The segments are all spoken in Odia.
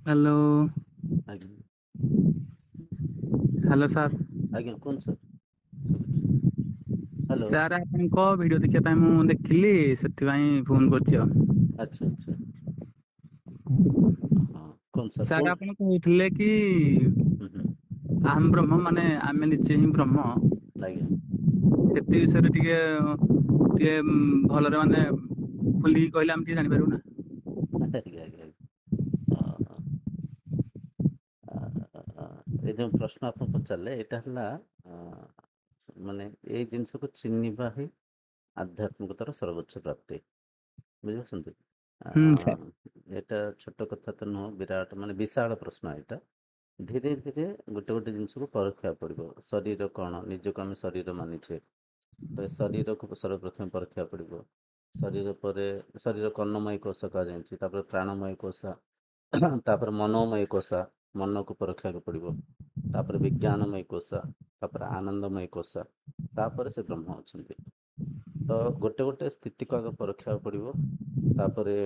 ହ୍ୟାଲୋ। ଆଜ୍ଞା ହ୍ୟାଲୋ ସାର୍। ଆଜ୍ଞା କୁହନ୍ତୁ ସାର୍। ଶୁଭୁଛି। ହ୍ୟାଲୋ। ସାର୍ ଆପଣଙ୍କ ଭିଡିଓ ଦେଖିବା ପାଇଁ ମୁଁ ଦେଖିଲି, ସେଥିପାଇଁ ଫୋନ କରିଛି ଆଉ। ଆଚ୍ଛା ଆଚ୍ଛା। ହଁ କୁହନ୍ତୁ ସାର୍ ସାର୍ କୋଉଠୁ? ଆପଣ କହୁଥିଲେ କି ହୁଁ ହୁଁ। ଆହମ୍ ବ୍ରହ୍ମ ମାନେ ଆମେ ନିଜେ ହିଁ ବ୍ରହ୍ମ। ଆଜ୍ଞା। ସେତି ବିଷୟରେ ଟିକେ ଭଲରେ ମାନେ ଖୋଲିକି କହିଲେ ଆମେ ଟିକେ ଜାଣିପାରିବୁ ନା। ଆଜ୍ଞା ଆଜ୍ଞା। ଅ, ଏ ଯେଉଁ ପ୍ରଶ୍ନ ଆପଣ ପଚାରିଲେ ଏଇଟା ହେଲା ମାନେ ଏଇ ଜିନିଷକୁ ଚିହ୍ନିବା ହିଁ ଆଧ୍ୟାତ୍ମିକତାର ସର୍ବୋଚ୍ଚ ପ୍ରାପ୍ତି। ବୁଝିପାରୁଛନ୍ତି? ହୁଁ ସାର୍। ଏଇଟା ଛୋଟ କଥା ତ ନୁହଁ, ବିରାଟ ମାନେ ବିଶାଳ ପ୍ରଶ୍ନ ଏଇଟା। ଧୀରେ ଧୀରେ ଗୋଟେ ଗୋଟେ ଜିନିଷକୁ ପରଖିବାକୁ ପଡ଼ିବ। ଶରୀର କଣ, ନିଜକୁ ଆମେ ଶରୀର ମାନିଛେ, ତ ଶରୀରକୁ ସର୍ବପ୍ରଥମେ ପରଖିବାକୁ ପଡ଼ିବ। ଶରୀର ପରେ ଶରୀରକୁ ଅନ୍ନମୟ କୋଷ କୁହାଯାଇଛି, ତାପରେ ପ୍ରାଣମୟ କୋଷ, ତାପରେ ମନୋମୟ କୋଷ, ମନକୁ ପରଖିବାକୁ ପଡ଼ିବ। ତାପରେ ବିଜ୍ଞାନମୟ କୋଷ, ତାପରେ ଆନନ୍ଦମୟ କୋଷ, ତାପରେ ସେ ବ୍ରହ୍ମ ଅଛନ୍ତି। ତ ଗୋଟେ ଗୋଟେ ସ୍ଥିତିକୁ ଆଗ ପରଖିବାକୁ ପଡ଼ିବ। ତାପରେ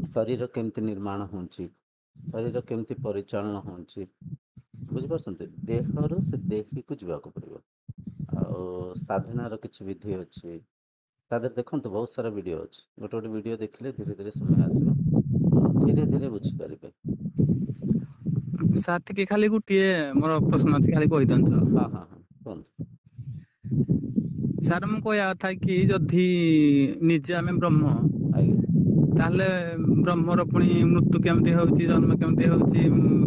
ଶରୀର କେମିତି ନିର୍ମାଣ ହେଉଛି, ଶରୀର କେମିତି ପରିଚାଳନା ହେଉଛି, ବୁଝିପାରୁଛନ୍ତି? ଦେହରୁ ସେ ଦେହିକୁ ଯିବାକୁ ପଡ଼ିବ। ଆଉ ସାଧନାର କିଛି ବିଧି ଅଛି। ତା ଦେହରେ ଦେଖନ୍ତୁ ବହୁତ ସାରା ଭିଡ଼ିଓ ଅଛି। ଗୋଟେ ଗୋଟେ ଭିଡ଼ିଓ ଦେଖିଲେ ଧୀରେ ଧୀରେ ସମୟ ଆସିବ, ଧୀରେ ଧୀରେ ବୁଝିପାରିବେ। ସାର୍ ଟିକେ ଖାଲି ଗୋଟିଏ ମୋର ପ୍ରଶ୍ନ ଅଛି, ଖାଲି କହିଦିଅନ୍ତୁ ଆଉ। ହଁ ହଁ ହଁ କୁହନ୍ତୁ। ସାର୍ ମୁଁ କହିବା କଥା କି ଯଦି ନିଜେ ଆମେ ବ୍ରହ୍ମ, ଆଜ୍ଞା। ତାହେଲେ ବ୍ରହ୍ମର ପୁଣି ମୃତ୍ୟୁ କେମିତି ହଉଛି, ଜନ୍ମ କେମିତି ହଉଛି,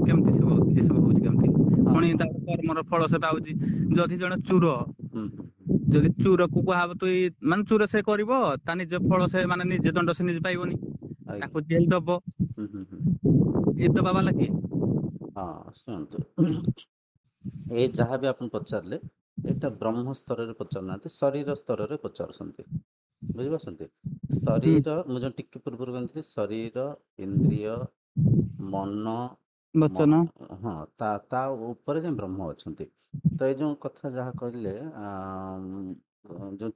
କେମିତି ସବୁ ଏସବୁ ହଉଛି କେମିତି? ହଁ ପୁଣି ହଁ। ତାର କର୍ମର ଫଳ ସେ ପାଉଛି। ଯଦି ଜଣେ ଚୁର, ହୁଁ ହୁଁ ହୁଁ। ଯଦି ଚୋରକୁ କୁହାହବ ତୁ ମାନେ ଚୋର ସେ କରିବ, ତା ନିଜ ଫଳ ସେ ମାନେ ନିଜେ ଦଣ୍ଡ ସେ ନିଜେ ପାଇବନି। ଆଜ୍ଞା। ତାକୁ ଜେଲ୍ ଦବ। ହୁଁ ହୁଁ ହୁଁ। ଏ ଦବା ବାଲା କିଏ? ହଁ ଶୁଣନ୍ତୁ, ଏ ଯାହାବି ଆପଣ ପଚାରିଲେ, ଏଇଟା ବ୍ରହ୍ମ ସ୍ତରରେ ପଚାରୁନାହାନ୍ତି, ଶରୀର ସ୍ତରରେ ପଚାରୁଛନ୍ତି। ବୁଝିପାରୁଛନ୍ତି? ହୁଁ ଶରୀର, ମୁଁ ଯେଉଁ ଟିକେ ପୂର୍ବରୁ କହିଥିଲି, ଶରୀର, ଇନ୍ଦ୍ରିୟ, ମନ, ବଚନ। ହଁ, ତା ଉପରେ ଯେ ବ୍ରହ୍ମ ଅଛନ୍ତି। ତ ଏଇ ଯେଉଁ କଥା ଯାହା କହିଲେ, ଯେଉଁ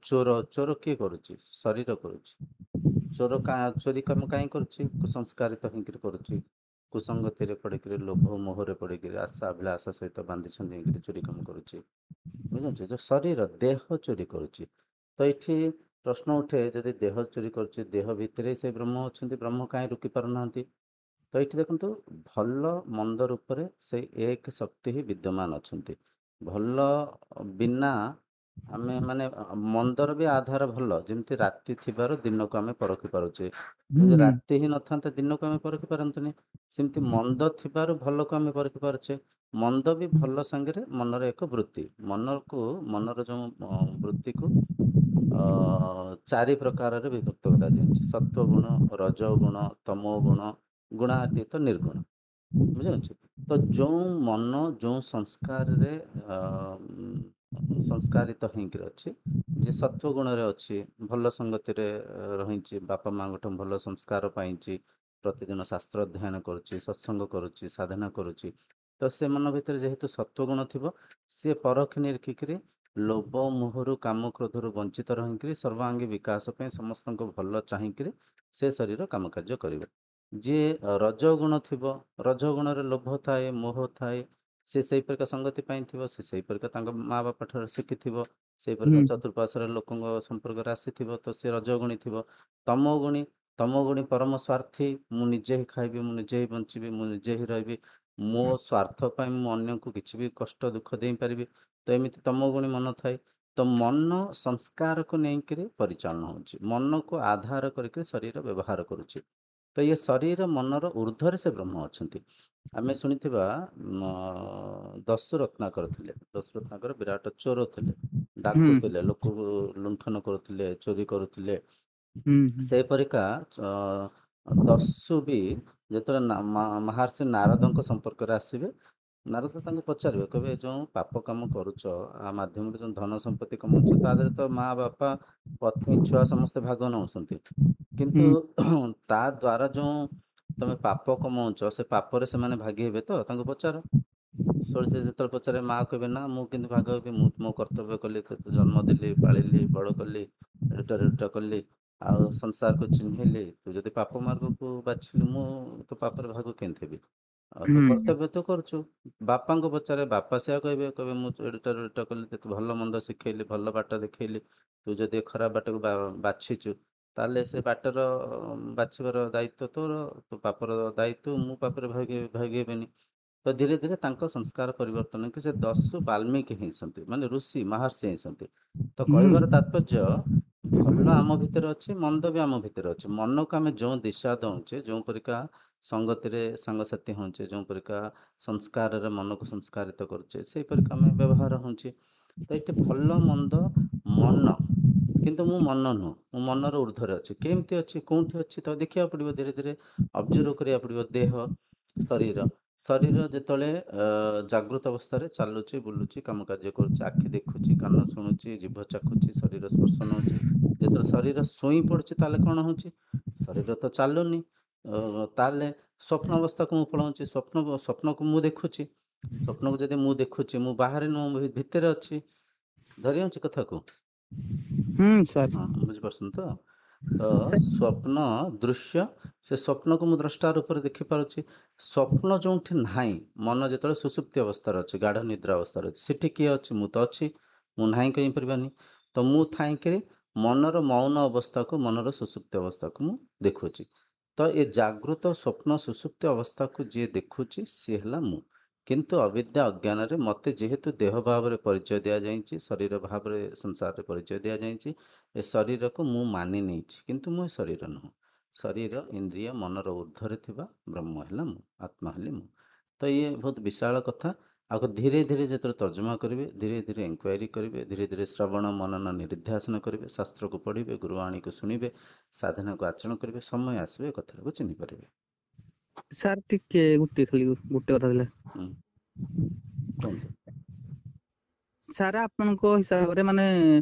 ଚୋର କିଏ କରୁଛି? ଶରୀର କରୁଛି। ଚୋରି କାମ କାହିଁ କରୁଛି? କୁସଂସ୍କାରିତ ହେଇକିରି କରୁଛି। କୁସଙ୍ଗତିରେ ପଡ଼ିକିରି, ଲୋଭ ମୋହରେ ପଡ଼ିକିରି, ଆଶା ଅଭିଳାଷା ସହିତ ବାନ୍ଧିଛନ୍ଦି ହେଇକିରି ଚୋରି କାମ କରୁଛି। ବୁଝୁଛି? ଯୋଉ ଶରୀର, ଦେହ ଚୋରି କରୁଛି। ତ ଏଇଠି ପ୍ରଶ୍ନ ଉଠେ, ଯଦି ଦେହ ଚୋରି କରୁଛି, ଦେହ ଭିତରେ ସେ ବ୍ରହ୍ମ ଅଛନ୍ତି, ବ୍ରହ୍ମ କାହିଁ ରୋକି ପାରୁନାହାନ୍ତି? ତ ଏଇଠି ଦେଖନ୍ତୁ, ଭଲ ମନ୍ଦ ରୂପରେ ସେଇ ଏକ ଶକ୍ତି ହିଁ ବିଦ୍ୟମାନ ଅଛନ୍ତି। ଭଲ ବିନା ଆମେ ମାନେ ମନ୍ଦର ବି ଆଧାର ଭଲ, ଯେମିତି ରାତି ଥିବାରୁ ଦିନକୁ ଆମେ ପରଖି ପାରୁଛେ। ଯଦି ହୁଁ ରାତି ହିଁ ନଥାନ୍ତା, ଦିନକୁ ଆମେ ପରଖି ପାରନ୍ତୁନି। ସେମିତି ମନ୍ଦ ଥିବାରୁ ଭଲକୁ ଆମେ ପରଖି ପାରୁଛେ। ମନ୍ଦ ବି ଭଲ ସାଙ୍ଗରେ ମନର ଏକ ବୃତ୍ତି। ମନର ଯେଉଁ ବୃତ୍ତିକୁ ଚାରି ପ୍ରକାରରେ ବିଭକ୍ତ କରାଯାଇଛି: ସତ୍ଵ ଗୁଣ, ରଜ ଗୁଣ, ତମୋ ଗୁଣ, ଗୁଣାତୀତ ନିର୍ଗୁଣ। ବୁଝିପାରୁଛି? ତ ଯେଉଁ ମନ ଯେଉଁ ସଂସ୍କାରରେ ସଂସ୍କାରିତ ହେଇକିରି ଅଛି, ଯେ ସତ୍ଵ ଗୁଣରେ ଅଛି, ଭଲ ସଙ୍ଗତିରେ ରହିଛି, ବାପା ମାଆଙ୍କଠୁ ଭଲ ସଂସ୍କାର ପାଇଛି, ପ୍ରତିଦିନ ଶାସ୍ତ୍ର ଅଧ୍ୟୟନ କରୁଛି, ସତ୍ସଙ୍ଗ କରୁଛି, ସାଧନା କରୁଛି, ତ ସେମାନଙ୍କ ଭିତରେ ଯେହେତୁ ସତ୍ୱଗୁଣ ଥିବ, ସିଏ ପରଖି ନିରିଖିକିରି ଲୋଭ ମୋହରୁ, କାମ କ୍ରୋଧରୁ ବଞ୍ଚିତ ରହିକିରି ସର୍ବାଙ୍ଗୀ ବିକାଶ ପାଇଁ ସମସ୍ତଙ୍କ ଭଲ ଚାହିଁକିରି ସେ ଶରୀର କାମ କାର୍ଯ୍ୟ କରିବ। ଯିଏ ରଜଗୁଣ ଥିବ, ରଜଗୁଣରେ ଲୋଭ ଥାଏ, ମୋହ ଥାଏ, ସେ ସେଇପରିକା ସଙ୍ଗତି ପାଇଥିବ, ସେ ସେଇପରିକା ତାଙ୍କ ମା ବାପା ଠାରୁ ଶିଖିଥିବ, ହୁଁ ସେଇପରିକା ଚତୁଃପାର୍ଶ୍ୱରେ ଲୋକଙ୍କ ସମ୍ପର୍କରେ ଆସିଥିବ, ତ ସେ ରଜଗୁଣୀ ଥିବ। ତମୋଗୁଣୀ, ତମୋଗୁଣୀ ପରମ ସ୍ୱାର୍ଥୀ, ମୁଁ ନିଜେ ହିଁ ଖାଇବି, ମୁଁ ନିଜେ ହିଁ ବଞ୍ଚିବି, ମୁଁ ନିଜେ ହିଁ ରହିବି, ମୋ ସ୍ୱାର୍ଥ ପାଇଁ ମୁଁ ଅନ୍ୟକୁ କିଛି ବି କଷ୍ଟ ଦୁଃଖ ଦେଇପାରିବି, ତ ଏମିତି ତମୋଗୁଣୀ ମନ ଥାଏ। ତ ମନ ସଂସ୍କାରକୁ ନେଇକରି ପରିଚାଳନା ହେଉଛି, ମନକୁ ଆଧାର କରିକି ଶରୀର ବ୍ୟବହାର କରୁଛି। ତ ଇଏ ଶରୀର ମନର ଉର୍ଦ୍ଧ୍ୱରେ ସେ ବ୍ରହ୍ମ ଅଛନ୍ତି। ଆମେ ଶୁଣିଥିବା ଦସ୍ୟୁ ରତ୍ନାକର ଥିଲେ। ଦସ୍ୟୁ ରତ୍ନାକର ବିରାଟ ଚୋର ଥିଲେ, ହୁଁ ଡାକୁଥିଲେ, ଲୋକକୁ ଲୁଣ୍ଠନ କରୁଥିଲେ, ଚୋରି କରୁଥିଲେ। ହୁଁ ସେହିପରିକା ଦସ୍ୟୁ ବି ଯେତେବେଳେ ମହର୍ଷି ନାରଦଙ୍କ ସମ୍ପର୍କରେ ଆସିବେ, ନାରଦ ତାଙ୍କୁ ପଚାରିବେ, କହିବେ ଯେଉଁ ପାପ କାମ କରୁଛ, ଆ ମାଧ୍ୟମରେ ଯେଉଁ ଧନ ସମ୍ପତ୍ତି କମାଉଛ, ତା ଦେହରେ ତ ମା ବାପା, ପତ୍ନୀ, ଛୁଆ ସମସ୍ତେ ଭାଗ ନେଉଛନ୍ତି, କିନ୍ତୁ ହୁଁ ତା ଦ୍ୱାରା ଯେଉଁ ତମେ ପାପ କମାଉଛ, ସେ ପାପରେ ସେମାନେ ଭାଗି ହେବେ ତ? ତାଙ୍କୁ ପଚାର। ସେ ଯେତେବେଳେ ପଚାରେ, ମା କହିବେ, ନା ମୁଁ କିନ୍ତୁ ଭାଗ ହେବି, ମୁଁ ମୋ କର୍ତ୍ତବ୍ୟ କଲି, ତତେ ଜନ୍ମ ଦେଲି, ପାଳିଲି, ବଡ଼ କଲି, ରେଟ କଲି, ଆଉ ସଂସାରକୁ ଚିହ୍ନିଲି, ତୁ ଯଦି ପାପ ମାର୍ଗକୁ ବାଛିଲୁ, ମୁଁ ତ ପାପରେ ଭାଗ କେମିତି ହେବି? ଆଉ ତୁ ହୁଁ କର୍ତ୍ତବ୍ୟ ତ କରୁଛୁ। ବାପାଙ୍କୁ ପଚାରେ, ବାପା ସେୟା କହିବେ ମୁଁ ଏଇଟା କଲି, ତତେ ଭଲ ମନ୍ଦ ଶିଖେଇଲି, ଭଲ ବାଟ ଦେଖେଇଲି, ତୁ ଯଦି ଏ ଖରାପ ବାଟକୁ ବାଛିଛୁ, ତାହେଲେ ସେ ବାଟର ବାଛିବାର ଦାୟିତ୍ୱ ତୋର, ତୁ ପାପର ଦାୟିତ୍ୱ, ମୁଁ ପାପରେ ଭାଗିବିନି। ତ ଧୀରେ ଧୀରେ ତାଙ୍କ ସଂସ୍କାର ପରିବର୍ତ୍ତନ କି ସେ ଦସ୍ୟୁ ବାଲ୍ମୀକି ହେଇଛନ୍ତି, ମାନେ ଋଷି ମହର୍ଷି ହେଇଛନ୍ତି। ତ ହୁଁ କହିବାର ତାତ୍ପର୍ଯ୍ୟ, ଭଲ ଆମ ଭିତରେ ଅଛି, ମନ୍ଦ ବି ଆମ ଭିତରେ ଅଛି। ମନକୁ ଆମେ ଯେଉଁ ଦିଶା ଦଉଛେ, ଯେଉଁ ପରିକା ସଙ୍ଗତିରେ ସାଙ୍ଗସାଥି ହଉଛେ, ଯେଉଁ ପରିକା ସଂସ୍କାରରେ ମନକୁ ସଂସ୍କାରିତ କରୁଛେ, ସେଇପରିକା ଆମେ ବ୍ୟବହାର ହଉଛି। ତ ଏଠି ଭଲ ମନ୍ଦ ମନ, କିନ୍ତୁ ମୁଁ ମନ ନୁହଁ, ମୁଁ ମନର ଊର୍ଦ୍ଧ୍ୱରେ ଅଛି। କେମିତି ଅଛି, କୋଉଠି ଅଛି, ତ ଦେଖିବାକୁ ପଡ଼ିବ। ଧୀରେ ଧୀରେ ଅବଜର୍ଭ କରିବାକୁ ପଡ଼ିବ। ଦେହ, ଶରୀର ଶରୀର ଯେତେବେଳେ ଜାଗୃତ ଅବସ୍ଥାରେ ଚାଲୁଛି, ବୁଲୁଛି, କାମ କାର୍ଯ୍ୟ କରୁଛି, ଆଖି ଦେଖୁଛି, କାନ ଶୁଣୁଛି, ଜିଭ ଚାଖୁଛି, ଶରୀର ସ୍ପର୍ଶ ନଉଛି। ଯେତେବେଳେ ଶରୀର ଶୋଇ ପଡୁଛି, ତାହେଲେ କଣ ହଉଛି? ଶରୀର ତ ଚାଲୁନି। ତାହେଲେ ସ୍ୱପ୍ନ ଅବସ୍ଥାକୁ ମୁଁ ପଳାଉଛି, ସ୍ୱପ୍ନକୁ ମୁଁ ଦେଖୁଛି। ସ୍ୱପ୍ନକୁ ଯଦି ମୁଁ ଦେଖୁଛି, ମୁଁ ବାହାରେ ନୁହଁ, ମୁଁ ଭିତରେ ଅଛି। ଧରି ହେଉଛି କଥାକୁ? ସାର୍। ହଁ, ବୁଝିପାରୁଛନ୍ତି ତ? ତ ସାର୍ ସ୍ୱପ୍ନ ଦୃଶ୍ୟ, ସେ ସ୍ୱପ୍ନକୁ ମୁଁ ଦ୍ରଷ୍ଟା ରୂପରେ ଦେଖିପାରୁଛି। ସ୍ୱପ୍ନ ଯେଉଁଠି ନାହିଁ, ମନ ଯେତେବେଳେ ସୁଷୁପ୍ତି ଅବସ୍ଥାରେ ଅଛି, ଗାଢ଼ ନିଦ୍ରା ଅବସ୍ଥାରେ ଅଛି, ସେଠି କିଏ ଅଛି? ମୁଁ ତ ଅଛି। ମୁଁ ନାହିଁ କହିପାରିବାନି। ତ ମୁଁ ଥାଇକିରି ମନର ମୌନ ଅବସ୍ଥାକୁ, ମନର ସୁଷୁପ୍ତି ଅବସ୍ଥାକୁ ମୁଁ ଦେଖୁଛି। ତ ଏ ଜାଗୃତ, ସ୍ୱପ୍ନ, ସୁଷୁପ୍ତି ଅବସ୍ଥାକୁ ଯିଏ ଦେଖୁଛି, ସିଏ ହେଲା ମୁଁ। କିନ୍ତୁ ଅବିଦ୍ୟା ଅଜ୍ଞାନରେ ମୋତେ ଯେହେତୁ ଦେହ ଭାବରେ ପରିଚୟ ଦିଆଯାଇଛି, ଶରୀର ଭାବରେ ସଂସାରରେ ପରିଚୟ ଦିଆଯାଇଛି, ଏ ଶରୀରକୁ ମୁଁ ମାନି ନେଇଛି, କିନ୍ତୁ ମୁଁ ଏ ଶରୀର ନୁହଁ। ଶରୀର, ଇନ୍ଦ୍ରିୟ, ମନର ଊର୍ଦ୍ଧ୍ୱରେ ଥିବା ବ୍ରହ୍ମ ହେଲା ମୁଁ, ଆତ୍ମା ହେଲି ମୁଁ। ତ ଇଏ ବହୁତ ବିଶାଳ କଥା। ଆଉ ଧୀରେ ଧୀରେ ଯେତେବେଳେ ତର୍ଜମା କରିବେ, ଧୀରେ ଧୀରେ ଇନକ୍ୱାରି କରିବେ, ଧୀରେ ଧୀରେ ଶ୍ରବଣ ମନନ ନିରିଧ୍ୟାସନ କରିବେ, ଶାସ୍ତ୍ରକୁ ପଢ଼ିବେ, ଗୁରୁବାଣୀକୁ ଶୁଣିବେ, ସାଧନାକୁ ଆଚରଣ କରିବେ, ସମୟ ଆସିବେ ଏ କଥାଟାକୁ ଚିହ୍ନିପାରିବେ। ସାର୍ ଟିକେ ଗୋଟେ କଥା ଥିଲା। ହୁଁ, କୁହନ୍ତୁ। ସାର୍ ଆପଣଙ୍କ ହିସାବରେ ମାନେ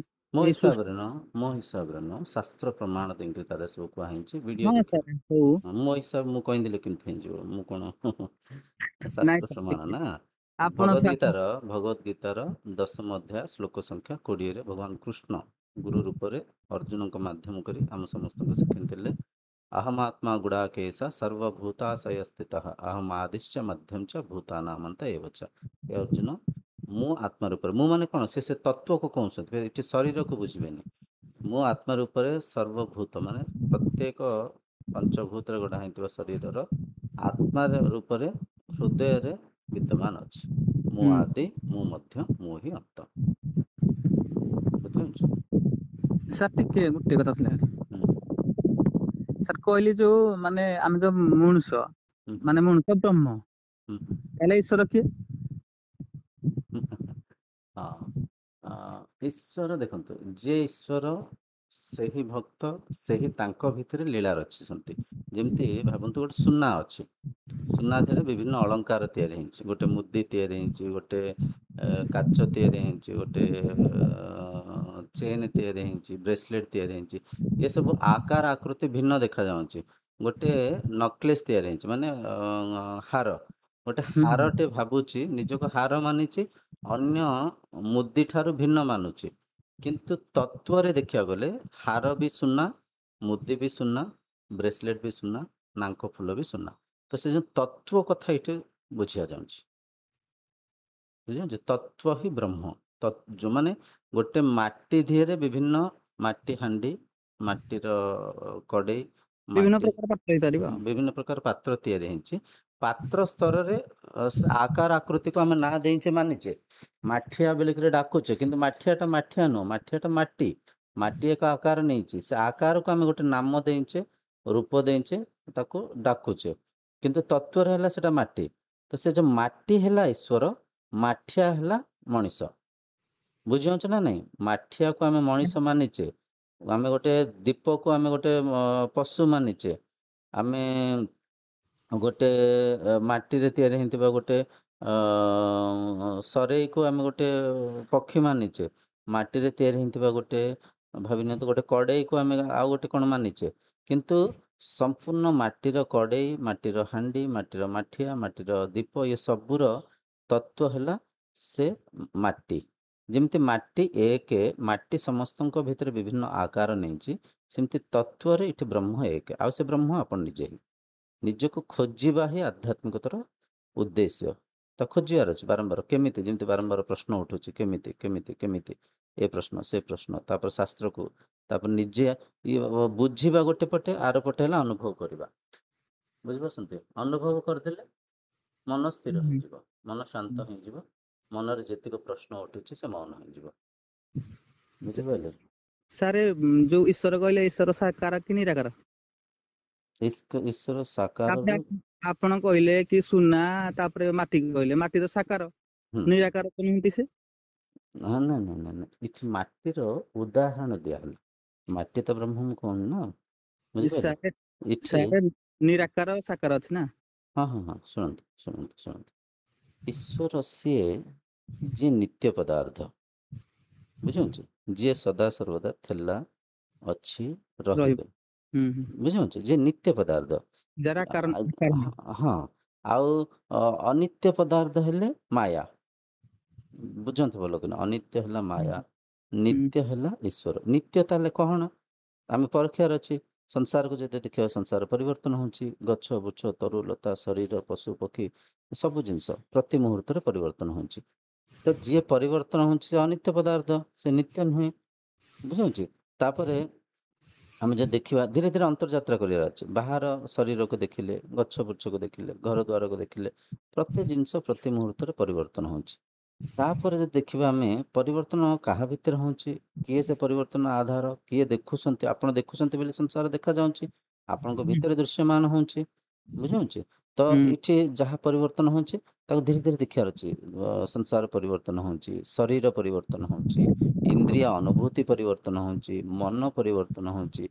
ମୋ ଏଇ ସୃଷ୍ଟି, ହିସାବରେ ନୁହଁ, ମୋ ହିସାବରେ ନୁହଁ, ଶାସ୍ତ୍ର ପ୍ରମାଣ ଦେଇକି ତାର ସବୁ କୁହାହେଇଛି। ଭିଡ଼ିଓ ହଁ ଦେଖିବେ। ସାର୍ ହଉ। ମୋ ହିସାବ ମୁଁ କହିଦେଲେ କେମିତି ହେଇଯିବ? ମୁଁ କଣ ନାଇଁ ଶାସ୍ତ୍ର ସାର୍ ପ୍ରମାଣ ଟିକେ ନା। ଆପଣ ସାର୍ ଭଗବଦ୍ ଗୀତାର 10ମ ଅଧ୍ୟାୟ ଶ୍ଲୋକ ସଂଖ୍ୟା 20ରେ ଭଗବାନ କୃଷ୍ଣ ଗୁରୁ ରୂପରେ ଅର୍ଜୁନଙ୍କ ମାଧ୍ୟମ କରି ଆମ ସମସ୍ତଙ୍କୁ ଶିଖିଥିଲେ, ଅହମାତ୍ମା ଗୁଡ଼ାକେଶ ସର୍ବଭୂତାଶୟ ସ୍ଥିତଃ ଅହମ୍ ଆଦିଶ୍ଚ ମଧ୍ୟମ ଚ ଭୂତାନାମନ୍ତ ଏବଚ। ଏ ଅର୍ଜୁନ, ମୁଁ ଆତ୍ମା ରୂପରେ, ମୁଁ ମାନେ କଣ? ସେ ତତ୍ଵକୁ କହୁଛନ୍ତି, ଏଠି ଶରୀରକୁ ବୁଝିବେନି। ମୁଁ ଆତ୍ମା ରୂପରେ ସର୍ବଭୂତ, ମାନେ ପ୍ରତ୍ୟେକ ପଞ୍ଚଭୂତରେ ଗଢ଼ା ହେଇଥିବା ଶରୀରର ଆତ୍ମା ରୂପରେ ହୃଦୟରେ ବିଦ୍ୟମାନ ଅଛି। ମୁଁ ହୁଁ ଆଦି, ମୁଁ ମଧ୍ୟ, ମୁଁ ହିଁ ଅନ୍ତ। ବୁଝିପାରୁଛ? ସାର୍ ଟିକେ ଗୋଟେ କଥା ଥିଲା। ହୁଁ ସାର୍ କହିଲି ଯୋଉ ମାନେ ଆମେ ଯୋଉ ମଣିଷ, ହୁଁ ହୁଁ ମାନେ ମଣିଷ ବ୍ରହ୍ମ, ହୁଁ ତାହେଲେ ଈଶ୍ୱର କିଏ? ହୁଁ ହଁ, ଈଶ୍ୱର ଦେଖନ୍ତୁ, ଯିଏ ଈଶ୍ୱର ସେହି ଭକ୍ତ, ସେହି ତାଙ୍କ ଭିତରେ ଲୀଳା ରଚିଛନ୍ତି। ଯେମିତି ଭାବନ୍ତୁ, ଗୋଟେ ସୁନା ଅଛି। ସୁନା ଦେହରେ ବିଭିନ୍ନ ଅଳଙ୍କାର ତିଆରି ହେଇଛି। ଗୋଟେ ମୁଦି ତିଆରି ହେଇଛି, ଗୋଟେ କାଚ ତିଆରି ହେଇଛି, ଗୋଟେ ଚେନ୍ ତିଆରି ହେଇଛି, ବ୍ରେସଲେଟ୍ ତିଆରି ହେଇଛି। ଏସବୁ ଆକାର ଆକୃତି ଭିନ୍ନ ଦେଖାଯାଉଛି। ଗୋଟେ ନକଲେସ୍ ତିଆରି ହେଇଛି, ମାନେ ହାର। ଗୋଟେ ହୁଁ ହାରଟେ ଭାବୁଛି, ନିଜକୁ ହାର ମାନିଛି, ଅନ୍ୟ ମୁଦି ଠାରୁ ଭିନ୍ନ ମାନୁଛି। କିନ୍ତୁ ତତ୍ଵରେ ଦେଖିବାକୁ ଗଲେ ହାର ବି ସୁନା, ମୁଦି ବି ସୁନା, ବ୍ରେସଲେଟ୍ ବି ସୁନା, ନାଙ୍କ ଫୁଲ ବି ସୁନା। ତ ସେ ଯେଉଁ ତତ୍ଵ କଥା ଏଇଠି ବୁଝିଆ ଯାଉଛି। ବୁଝିପାରୁଛ? ତତ୍ଵ ହିଁ ବ୍ରହ୍ମ। ଯୋଉମାନେ ଗୋଟେ ମାଟି ଦିହରେ ବିଭିନ୍ନ ମାଟି ହାଣ୍ଡି, ମାଟିର କଡ଼େଇ, ବିଭିନ୍ନ ମାଟି ପ୍ରକାର ପାତ୍ର ହେଇପାରିବ ଆଉ। ବିଭିନ୍ନ ପ୍ରକାର ପାତ୍ର ତିଆରି ହେଇଛି। ପାତ୍ର ସ୍ତରରେ ସେ ଆକାର ଆକୃତିକୁ ଆମେ ନାଁ ଦେଇଛେ, ମାନିଛେ। ମାଠିଆ ବୋଲିକରି ଡାକୁଛେ, କିନ୍ତୁ ମାଠିଆଟା ମାଠିଆ ନୁହଁ, ମାଠିଆଟା ମାଟି। ମାଟି ଏକ ଆକାର ନେଇଛି, ସେ ଆକାରକୁ ଆମେ ଗୋଟେ ନାମ ଦେଇଛେ, ରୂପ ଦେଇଛେ, ତାକୁ ଡାକୁଛେ। କିନ୍ତୁ ତତ୍ଵରେ ହେଲା ସେଟା ମାଟି। ତ ସେ ଯୋଉ ମାଟି ହେଲା ଈଶ୍ୱର, ମାଠିଆ ହେଲା ମଣିଷ। ବୁଝିପାରୁଛ ନା ନାଇଁ? ମାଠିଆକୁ ଆମେ ମଣିଷ ମାନିଛେ, ଆମେ ଗୋଟେ ଦୀପକୁ ଆମେ ଗୋଟେ ପଶୁ ମାନିଛେ, ଆମେ ଗୋଟେ ମାଟିରେ ତିଆରି ହେଇଥିବା ଗୋଟେ ସରେଇକୁ ଆମେ ଗୋଟେ ପକ୍ଷୀ ମାନିଛେ, ମାଟିରେ ତିଆରି ହେଇଥିବା ଗୋଟେ, ଭାବି ନିଅନ୍ତୁ, ଗୋଟେ କଡ଼େଇକୁ ଆମେ ଆଉ ଗୋଟେ କଣ ମାନିଛେ। କିନ୍ତୁ ସମ୍ପୂର୍ଣ୍ଣ ମାଟିର କଡ଼େଇ, ମାଟିର ହାଣ୍ଡି, ମାଟିର ମାଠିଆ, ମାଟିର ଦୀପ, ଏ ସବୁର ତତ୍ଵ ହେଲା ସେ ମାଟି। ଯେମିତି ମାଟି ଏକ, ମାଟି ସମସ୍ତଙ୍କ ଭିତରେ ବିଭିନ୍ନ ଆକାର ନେଇଛି, ସେମିତି ତତ୍ତ୍ୱରେ ଏଠି ବ୍ରହ୍ମ ଏକ, ଆଉ ସେ ବ୍ରହ୍ମ ଆପଣ ନିଜେ ହିଁ। ନିଜକୁ ଖୋଜିବା ହିଁ ଆଧ୍ୟାତ୍ମିକତାର ଉଦ୍ଦେଶ୍ୟ। ତ ଖୋଜିବାର ଅଛି ବାରମ୍ବାର, କେମିତି, ଯେମିତି ବାରମ୍ବାର ପ୍ରଶ୍ନ ଉଠୁଛି, କେମିତି କେମିତି କେମିତି, ଏ ପ୍ରଶ୍ନ ସେ ପ୍ରଶ୍ନ, ତାପରେ ଶାସ୍ତ୍ରକୁ, ତାପରେ ନିଜେ ବୁଝିବା ଗୋଟେ ପଟେ, ଆର ପଟେ ହେଲା ଅନୁଭବ କରିବା। ବୁଝିପାରୁଛନ୍ତି? ଅନୁଭବ କରିଦେଲେ ମନ ସ୍ଥିର ହେଇଯିବ, ମନ ଶାନ୍ତ ହେଇଯିବ, ମନରେ ଯେତିକ ପ୍ରଶ୍ନ ଉଠୁଛି ସେ ମୌନ ହେଇଯିବ। ବୁଝିପାରିଲେ? ସାରେ ଯୋଉ ଈଶ୍ୱର କହିଲେ, ଈଶ୍ୱର ସାକାର କି ନିରାକାର? ଈଶ୍ୱର ସାକାର ତାପରେ ଆପଣ କହିଲେ କି ସୁନା, ତାପରେ ମାଟି କହିଲେ, ମାଟି ତ ସାକାର, ନିରାକାର ତ ନୁହନ୍ତି ସେ? ନା ନା ନା ନା ନା, ଏଠି ମାଟିର ଉଦାହରଣ ଦିଆହେଲା। ମାଟି ତ ବ୍ରହ୍ମ ମୁଁ କହୁନି ନା, ବୁଝିପାରିଲେ? ଏଠି ସାରେ ନିରାକାର ସାକାର ଅଛି ନା? ହଁ ହଁ ହଁ, ଶୁଣନ୍ତୁ ଶୁଣନ୍ତୁ ଶୁଣନ୍ତୁ, ଈଶ୍ୱର ସିଏ ଯିଏ ନିତ୍ୟ ପଦାର୍ଥ, ବୁଝୁଛି, ଯିଏ ସଦା ସର୍ବଦା ଥିଲା, ଅଛି, ରହିବେ, ବୁଝୁଛି, ଯିଏ ନିତ୍ୟ ପଦାର୍ଥ। ଯାର ଆକାର ନାହିଁ। ହଁ, ଆଉ ଅନିତ୍ୟ ପଦାର୍ଥ ହେଲେ ମାୟା। ବୁଝନ୍ତୁ ଭଲ କିନା, ଅନିତ୍ୟ ହେଲା ମାୟା, ନିତ୍ୟ ହେଲା ଈଶ୍ୱର। ନିତ୍ୟ ତାହେଲେ କଣ ଆମେ ପରଖିବାର ଅଛି। ସଂସାରକୁ ଯଦି ଦେଖିବା, ସଂସାର ପରିବର୍ତ୍ତନ ହେଉଛି, ଗଛ ବୃକ୍ଷ ତରୁ ଲତା ଶରୀର ପଶୁ ପକ୍ଷୀ ସବୁ ଜିନିଷ ପ୍ରତି ମୁହୂର୍ତ୍ତରେ ପରିବର୍ତ୍ତନ ହେଉଛି। ତ ଯିଏ ପରିବର୍ତ୍ତନ ହେଉଛି ସେ ଅନିତ୍ୟ ପଦାର୍ଥ, ସେ ନିତ୍ୟ ନୁହେଁ। ବୁଝୁଛି? ତାପରେ ଆମେ ଯଦି ଦେଖିବା, ଧୀରେ ଧୀରେ ଅନ୍ତର୍ଯାତ୍ରା କରିବାର ଅଛି। ବାହାର ଶରୀରକୁ ଦେଖିଲେ, ଗଛ ବୃକ୍ଷକୁ ଦେଖିଲେ, ଘର ଦ୍ୱାରକୁ ଦେଖିଲେ, ପ୍ରତି ଜିନିଷ ପ୍ରତି ମୁହୂର୍ତ୍ତରେ ପରିବର୍ତ୍ତନ ହେଉଛି। ତାପରେ ଯଦି ଦେଖିବା ଆମେ, ପରିବର୍ତ୍ତନ କାହା ଭିତରେ ହେଉଛି, କିଏ ସେ ପରିବର୍ତ୍ତନ ଆଧାର, କିଏ ଦେଖୁଛନ୍ତି, ଆପଣ ଦେଖୁଛନ୍ତି ବୋଲି ସଂସାର ଦେଖାଯାଉଛି, ଆପଣଙ୍କ ଭିତରେ ଦୃଶ୍ୟମାନ ହେଉଛି। ବୁଝୁଛି? ତ ଏଠି ଯାହା ପରିବର୍ତ୍ତନ ହେଉଛି ତାକୁ ଧୀରେ ଧୀରେ ଦେଖିବାର ଅଛି। ସଂସାର ପରିବର୍ତ୍ତନ ହେଉଛି, ଶରୀର ପରିବର୍ତ୍ତନ ହେଉଛି, ଇନ୍ଦ୍ରିୟ ଅନୁଭୂତି ପରିବର୍ତ୍ତନ ହେଉଛି, ମନ ପରିବର୍ତ୍ତନ ହେଉଛି।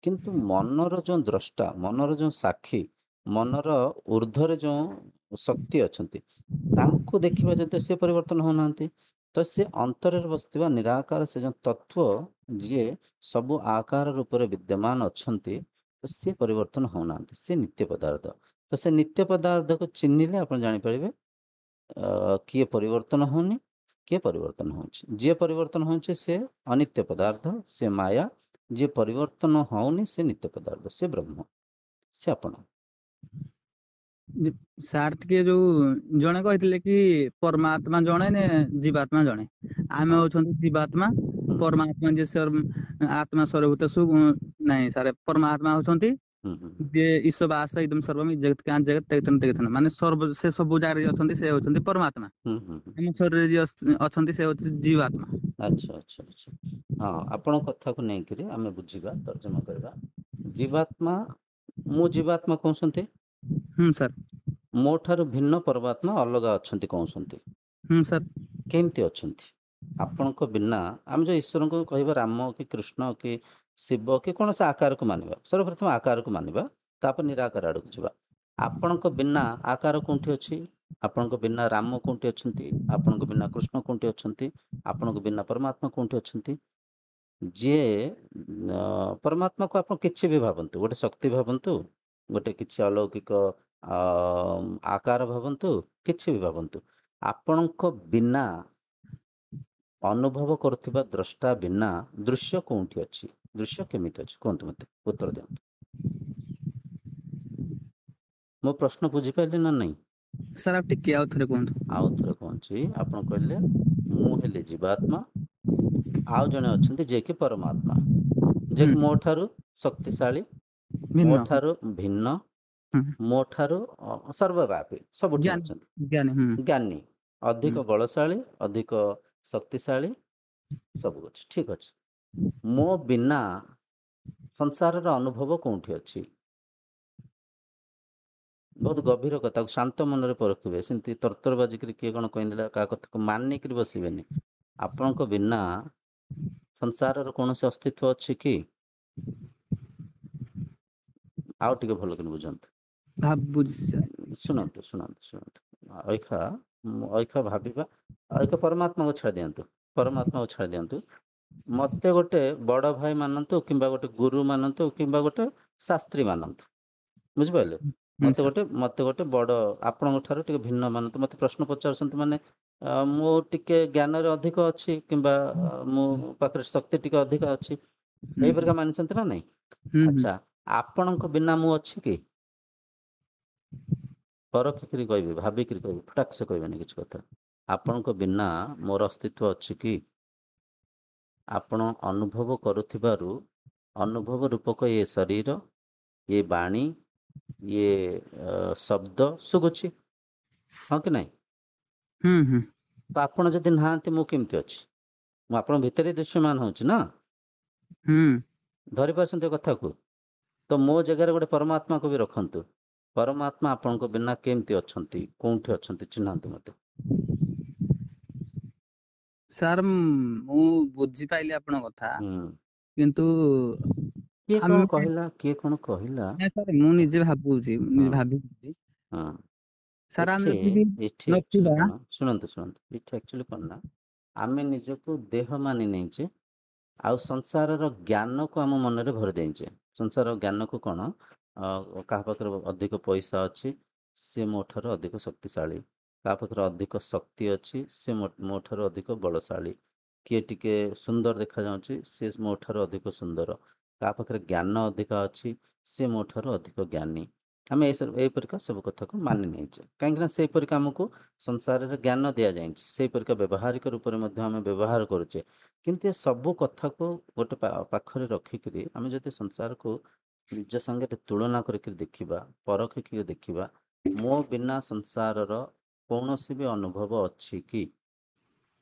କିନ୍ତୁ ମନର ଯେଉଁ ଦ୍ରଷ୍ଟା, ମନର ଯେଉଁ ସାକ୍ଷୀ, ମନର ଊର୍ଦ୍ଧ୍ୱରେ ଯେଉଁ ଶକ୍ତି ଅଛନ୍ତି, ତାଙ୍କୁ ଦେଖିବା ଯଦି ସେ ପରିବର୍ତ୍ତନ ହେଉନାହାନ୍ତି, ତ ସେ ଅନ୍ତରରେ ବସିଥିବା ନିରାକାର ସେ ଯେଉଁ ତତ୍ତ୍ୱ, ଯିଏ ସବୁ ଆକାର ରୂପରେ ବିଦ୍ୟମାନ ଅଛନ୍ତି, ତ ସେ ପରିବର୍ତ୍ତନ ହେଉନାହାନ୍ତି, ସେ ନିତ୍ୟ ପଦାର୍ଥ। ତ ସେ ନିତ୍ୟ ପଦାର୍ଥକୁ ଚିହ୍ନିଲେ ଆପଣ ଜାଣିପାରିବେ କିଏ ପରିବର୍ତ୍ତନ ହେଉନି, କିଏ ପରିବର୍ତ୍ତନ ହେଉଛି। ଯିଏ ପରିବର୍ତ୍ତନ ହେଉଛି ସେ ଅନିତ୍ୟ ପଦାର୍ଥ, ସେ ମାୟା। ଯିଏ ପରିବର୍ତ୍ତନ ହେଉନି ସେ ନିତ୍ୟ ପଦାର୍ଥ, ସେ ବ୍ରହ୍ମ, ସେ ଆପଣ। ସାର୍ ଟିକେ ଯୋଉ ଜଣେ କହିଥିଲେ କି ପରମାତ୍ମା ଜଣେ ନେ ଜୀବାତ୍ମା ଜଣେ, ଆମେ ହଉଛନ୍ତି ଜୀବାତ୍ମା, ପରମାତ୍ମା ଯେ ଆତ୍ମା ସ୍ୱରୂପ ନାଇଁ ସାର୍, ପରମାତ୍ମା ହଉଛନ୍ତି ଯେ ଈଶ ବାସ ଇଦମ୍ ସର୍ବମ୍ ଜଗତ୍ କାଁ ଜଗତ୍ ତେଜନ ତେଜନ, ମାନେ ସେ ସବୁ ଜାଗାରେ ଅଛନ୍ତି, ସେ ହଉଛନ୍ତି ପରମାତ୍ମା। ଆମ ଶରୀରରେ ଯିଏ ଅଛନ୍ତି ସେ ହଉଛି ଜୀବାତ୍ମା। ଆଚ୍ଛା ଆଚ୍ଛା ଆଚ୍ଛା, ହଁ, ଆପଣଙ୍କ କଥାକୁ ନେଇକରି ଆମେ ବୁଝିବା, ତର୍ଜମା କରିବା। ଜୀବାତ୍ମା, ମୁଁ ଜୀବାତ୍ମା କହୁଛନ୍ତି, ସାର୍। ମୋ ଠାରୁ ଭିନ୍ନ ପରମାତ୍ମା ଅଲଗା ଅଛନ୍ତି କହୁଛନ୍ତି। ସାର୍। କେମିତି ଅଛନ୍ତି? ଆପଣଙ୍କ ବିନା ଆମେ ଯେଉଁ ଈଶ୍ୱରଙ୍କୁ କହିବା, ରାମ କି କୃଷ୍ଣ କି ଶିବ କି କୌଣସି ଆକାରକୁ ମାନିବା, ସର୍ବପ୍ରଥମେ ଆକାରକୁ ମାନିବା, ତାପରେ ନିରାକାର ଆଡ଼କୁ ଯିବା। ଆପଣଙ୍କ ବିନା ଆକାର କେଉଁଠି ଅଛି? ଆପଣଙ୍କ ବିନା ରାମ କେଉଁଠି ଅଛନ୍ତି? ଆପଣଙ୍କ ବିନା କୃଷ୍ଣ କେଉଁଠି ଅଛନ୍ତି? ଆପଣଙ୍କ ବିନା ପରମାତ୍ମା କେଉଁଠି ଅଛନ୍ତି? ଯିଏ ପରମାତ୍ମାକୁ ଆପଣ କିଛି ବି ଭାବନ୍ତୁ, ଗୋଟେ ଶକ୍ତି ଭାବନ୍ତୁ, ଗୋଟେ କିଛି ଅଲୌକିକ ଆକାର ଭାବନ୍ତୁ, କିଛି ବି ଭାବନ୍ତୁ, ଆପଣଙ୍କ ବିନା ଅନୁଭବ କରୁଥିବା ଦ୍ରଷ୍ଟା ବିନା ଦୃଶ୍ୟ କେଉଁଠି ଅଛି? ଦୃଶ୍ୟ କେମିତି ଅଛି କୁହନ୍ତୁ ମୋତେ, ଉତ୍ତର ଦିଅନ୍ତୁ। ମୋ ପ୍ରଶ୍ନ ବୁଝିପାରିଲେ ନା ନାହିଁ? ସାର୍ ଆଉ ଟିକେ ଆଉ ଥରେ କୁହନ୍ତୁ। ଆଉ ଥରେ କହୁଛି, ଆପଣ କହିଲେ ମୁଁ ହେଲି ଜୀବାତ୍ମା, ଆଉ ଜଣେ ଅଛନ୍ତି ଯିଏକି ପରମାତ୍ମା, ଯିଏକି ମୋ ଠାରୁ ଶକ୍ତିଶାଳୀ, ମୋ ଠାରୁ ଭିନ୍ନ, ମୋ ଠାରୁ ସର୍ବବ୍ୟାପୀ, ସବୁଠି ଅଛନ୍ତି, ଜ୍ଞାନୀ, ଅଧିକ ବଳଶାଳୀ, ଅଧିକ ଶକ୍ତିଶାଳୀ, ସବୁ ଅଛି। ଠିକ ଅଛି, ମୋ ବିନା ସଂସାରର ଅନୁଭବ କେଉଁଠି ଅଛି? ବହୁତ ଗଭୀର କଥାକୁ ଶାନ୍ତ ମନରେ ପରଖିବେ, ସେମିତି ତରତର ବାଜିକିରି କିଏ କ'ଣ କହିଦେଲା କାହା କଥାକୁ ମାନିକିରି ବସିବେନି। ଆପଣଙ୍କ ବିନା ସଂସାରର କୌଣସି ଅସ୍ତିତ୍ୱ ଅଛି କି? ଆଉ ଟିକେ ଭଲ କରି ବୁଝନ୍ତୁ, ଶୁଣନ୍ତୁ ଶୁଣନ୍ତୁ ଶୁଣନ୍ତୁ। ଐଖା ଭାବିବା, ଐଖା ପରମାତ୍ମାକୁ ଛାଡ଼ି ଦିଅନ୍ତୁ, ପରମାତ୍ମାକୁ ଛାଡ଼ି ଦିଅନ୍ତୁ। ମୋତେ ଗୋଟେ ବଡ଼ ଭାଇ ମାନନ୍ତୁ, କିମ୍ବା ଗୋଟେ ଗୁରୁ ମାନନ୍ତୁ, କିମ୍ବା ଗୋଟେ ଶାସ୍ତ୍ରୀ ମାନନ୍ତୁ, ବୁଝିପାରିଲେ? ମୋତେ ଗୋଟେ ବଡ଼, ଆପଣଙ୍କ ଠାରୁ ଟିକେ ଭିନ୍ନ ମାନନ୍ତୁ, ମୋତେ ପ୍ରଶ୍ନ ପଚାରୁଛନ୍ତି, ମାନେ ମୁଁ ଟିକେ ଜ୍ଞାନରେ ଅଧିକ ଅଛି, କିମ୍ବା ମୋ ପାଖରେ ଶକ୍ତି ଟିକେ ଅଧିକ ଅଛି, ହୁଁ ଏଇପରିକା ମାନିଛନ୍ତି ନା ନାଇଁ? ହୁଁ ହୁଁ ଆଚ୍ଛା, ଆପଣଙ୍କ ବିନା ମୁଁ ଅଛି କି? ପରଖିକିରି କହିବି, ଭାବିକିରି କହିବି, ଫଟାକ୍ ସେ କହିବେନି କିଛି କଥା। ଆପଣଙ୍କ ବିନା ମୋର ଅସ୍ତିତ୍ୱ ଅଛି କି? ଆପଣ ଅନୁଭବ କରୁଥିବାରୁ ଅନୁଭବ ରୂପକ ଇଏ ଶରୀର, ଇଏ ବାଣୀ, ଇଏ ଶବ୍ଦ ଶୁଭୁଛି, ହଁ କି ନାଇଁ? ହୁଁ ହୁଁ ତ ଆପଣ ଯଦି ନାହାନ୍ତି ମୁଁ କେମିତି ଅଛି? ମୁଁ ଆପଣଙ୍କ ଭିତରେ ଦୃଶ୍ୟମାନ ହଉଛି ନା। ହୁଁ ଧରି ପାରୁଛନ୍ତି ଏ କଥାକୁ? ତ ମୋ ଜାଗାରେ ଗୋଟେ ପରମାତ୍ମାକୁ ବି ରଖନ୍ତୁ। ପରମାତ୍ମା ଆପଣଙ୍କ ବିନା କେମିତି ଅଛନ୍ତି, କୋଉଠି ଅଛନ୍ତି, ଚିହ୍ନାନ୍ତୁ ମତେ। ସାର୍ ମୁଁ ବୁଝିପାଇଲି ଆପଣଙ୍କ କଥା, ହୁଁ। କିନ୍ତୁ କିଏ କଣ ଆମେ କହିଲା, କିଏ କଣ କହିଲା? ନାଇଁ ସାର୍ ମୁଁ ନିଜେ ଭାବୁଛି, ହଁ ଭାବିଛି ହଁ। ସାର୍ ଆମେ ଏଠି ଯଦି ବି ଏଠି ଆକ୍ଚୁଆଲି ନଥିବା। କଣ, ଶୁଣନ୍ତୁ, ଏଠି ଆକ୍ଚୁଆଲି କଣ ନା, ଆମେ ନିଜକୁ ଦେହ ମାନି ନେଇଛେ, ଆଉ ସଂସାରର ଜ୍ଞାନକୁ ଆମ ମନରେ ଭରି ଦେଇଛେ। ସଂସାର ଜ୍ଞାନକୁ କଣ, କାହା ପାଖରେ ଅଧିକ ପଇସା ଅଛି ସେ ମୋ ଠାରୁ ଅଧିକ ଶକ୍ତିଶାଳୀ, କାହା ପାଖରେ ଅଧିକ ଶକ୍ତି ଅଛି ସେ ମୋ ଠାରୁ ଅଧିକ ବଳଶାଳୀ, କିଏ ଟିକେ ସୁନ୍ଦର ଦେଖାଯାଉଛି ସେ ମୋ ଠାରୁ ଅଧିକ ସୁନ୍ଦର, କାହା ପାଖରେ ଜ୍ଞାନ ଅଧିକ ଅଛି ସେ ମୋ ଠାରୁ ଅଧିକ ଜ୍ଞାନୀ। ଆମେ ଏଇପରିକା ସବୁ କଥାକୁ ମାନି ନେଇଛେ, କାହିଁକିନା ସେଇପରିକା ଆମକୁ ସଂସାରରେ ଜ୍ଞାନ ଦିଆଯାଇଛି, ସେଇପରିକା ବ୍ୟବହାରିକ ରୂପରେ ମଧ୍ୟ ଆମେ ବ୍ୟବହାର କରୁଛେ। କିନ୍ତୁ ଏ ସବୁ କଥାକୁ ଗୋଟେ ପାଖରେ ରଖିକିରି ଆମେ ଯଦି ସଂସାରକୁ ନିଜ ସାଙ୍ଗରେ ତୁଳନା କରିକି ଦେଖିବା, ପରଖିକି ଦେଖିବା, ମୋ ବିନା ସଂସାରର କୌଣସି ବି ଅନୁଭବ ଅଛି କି?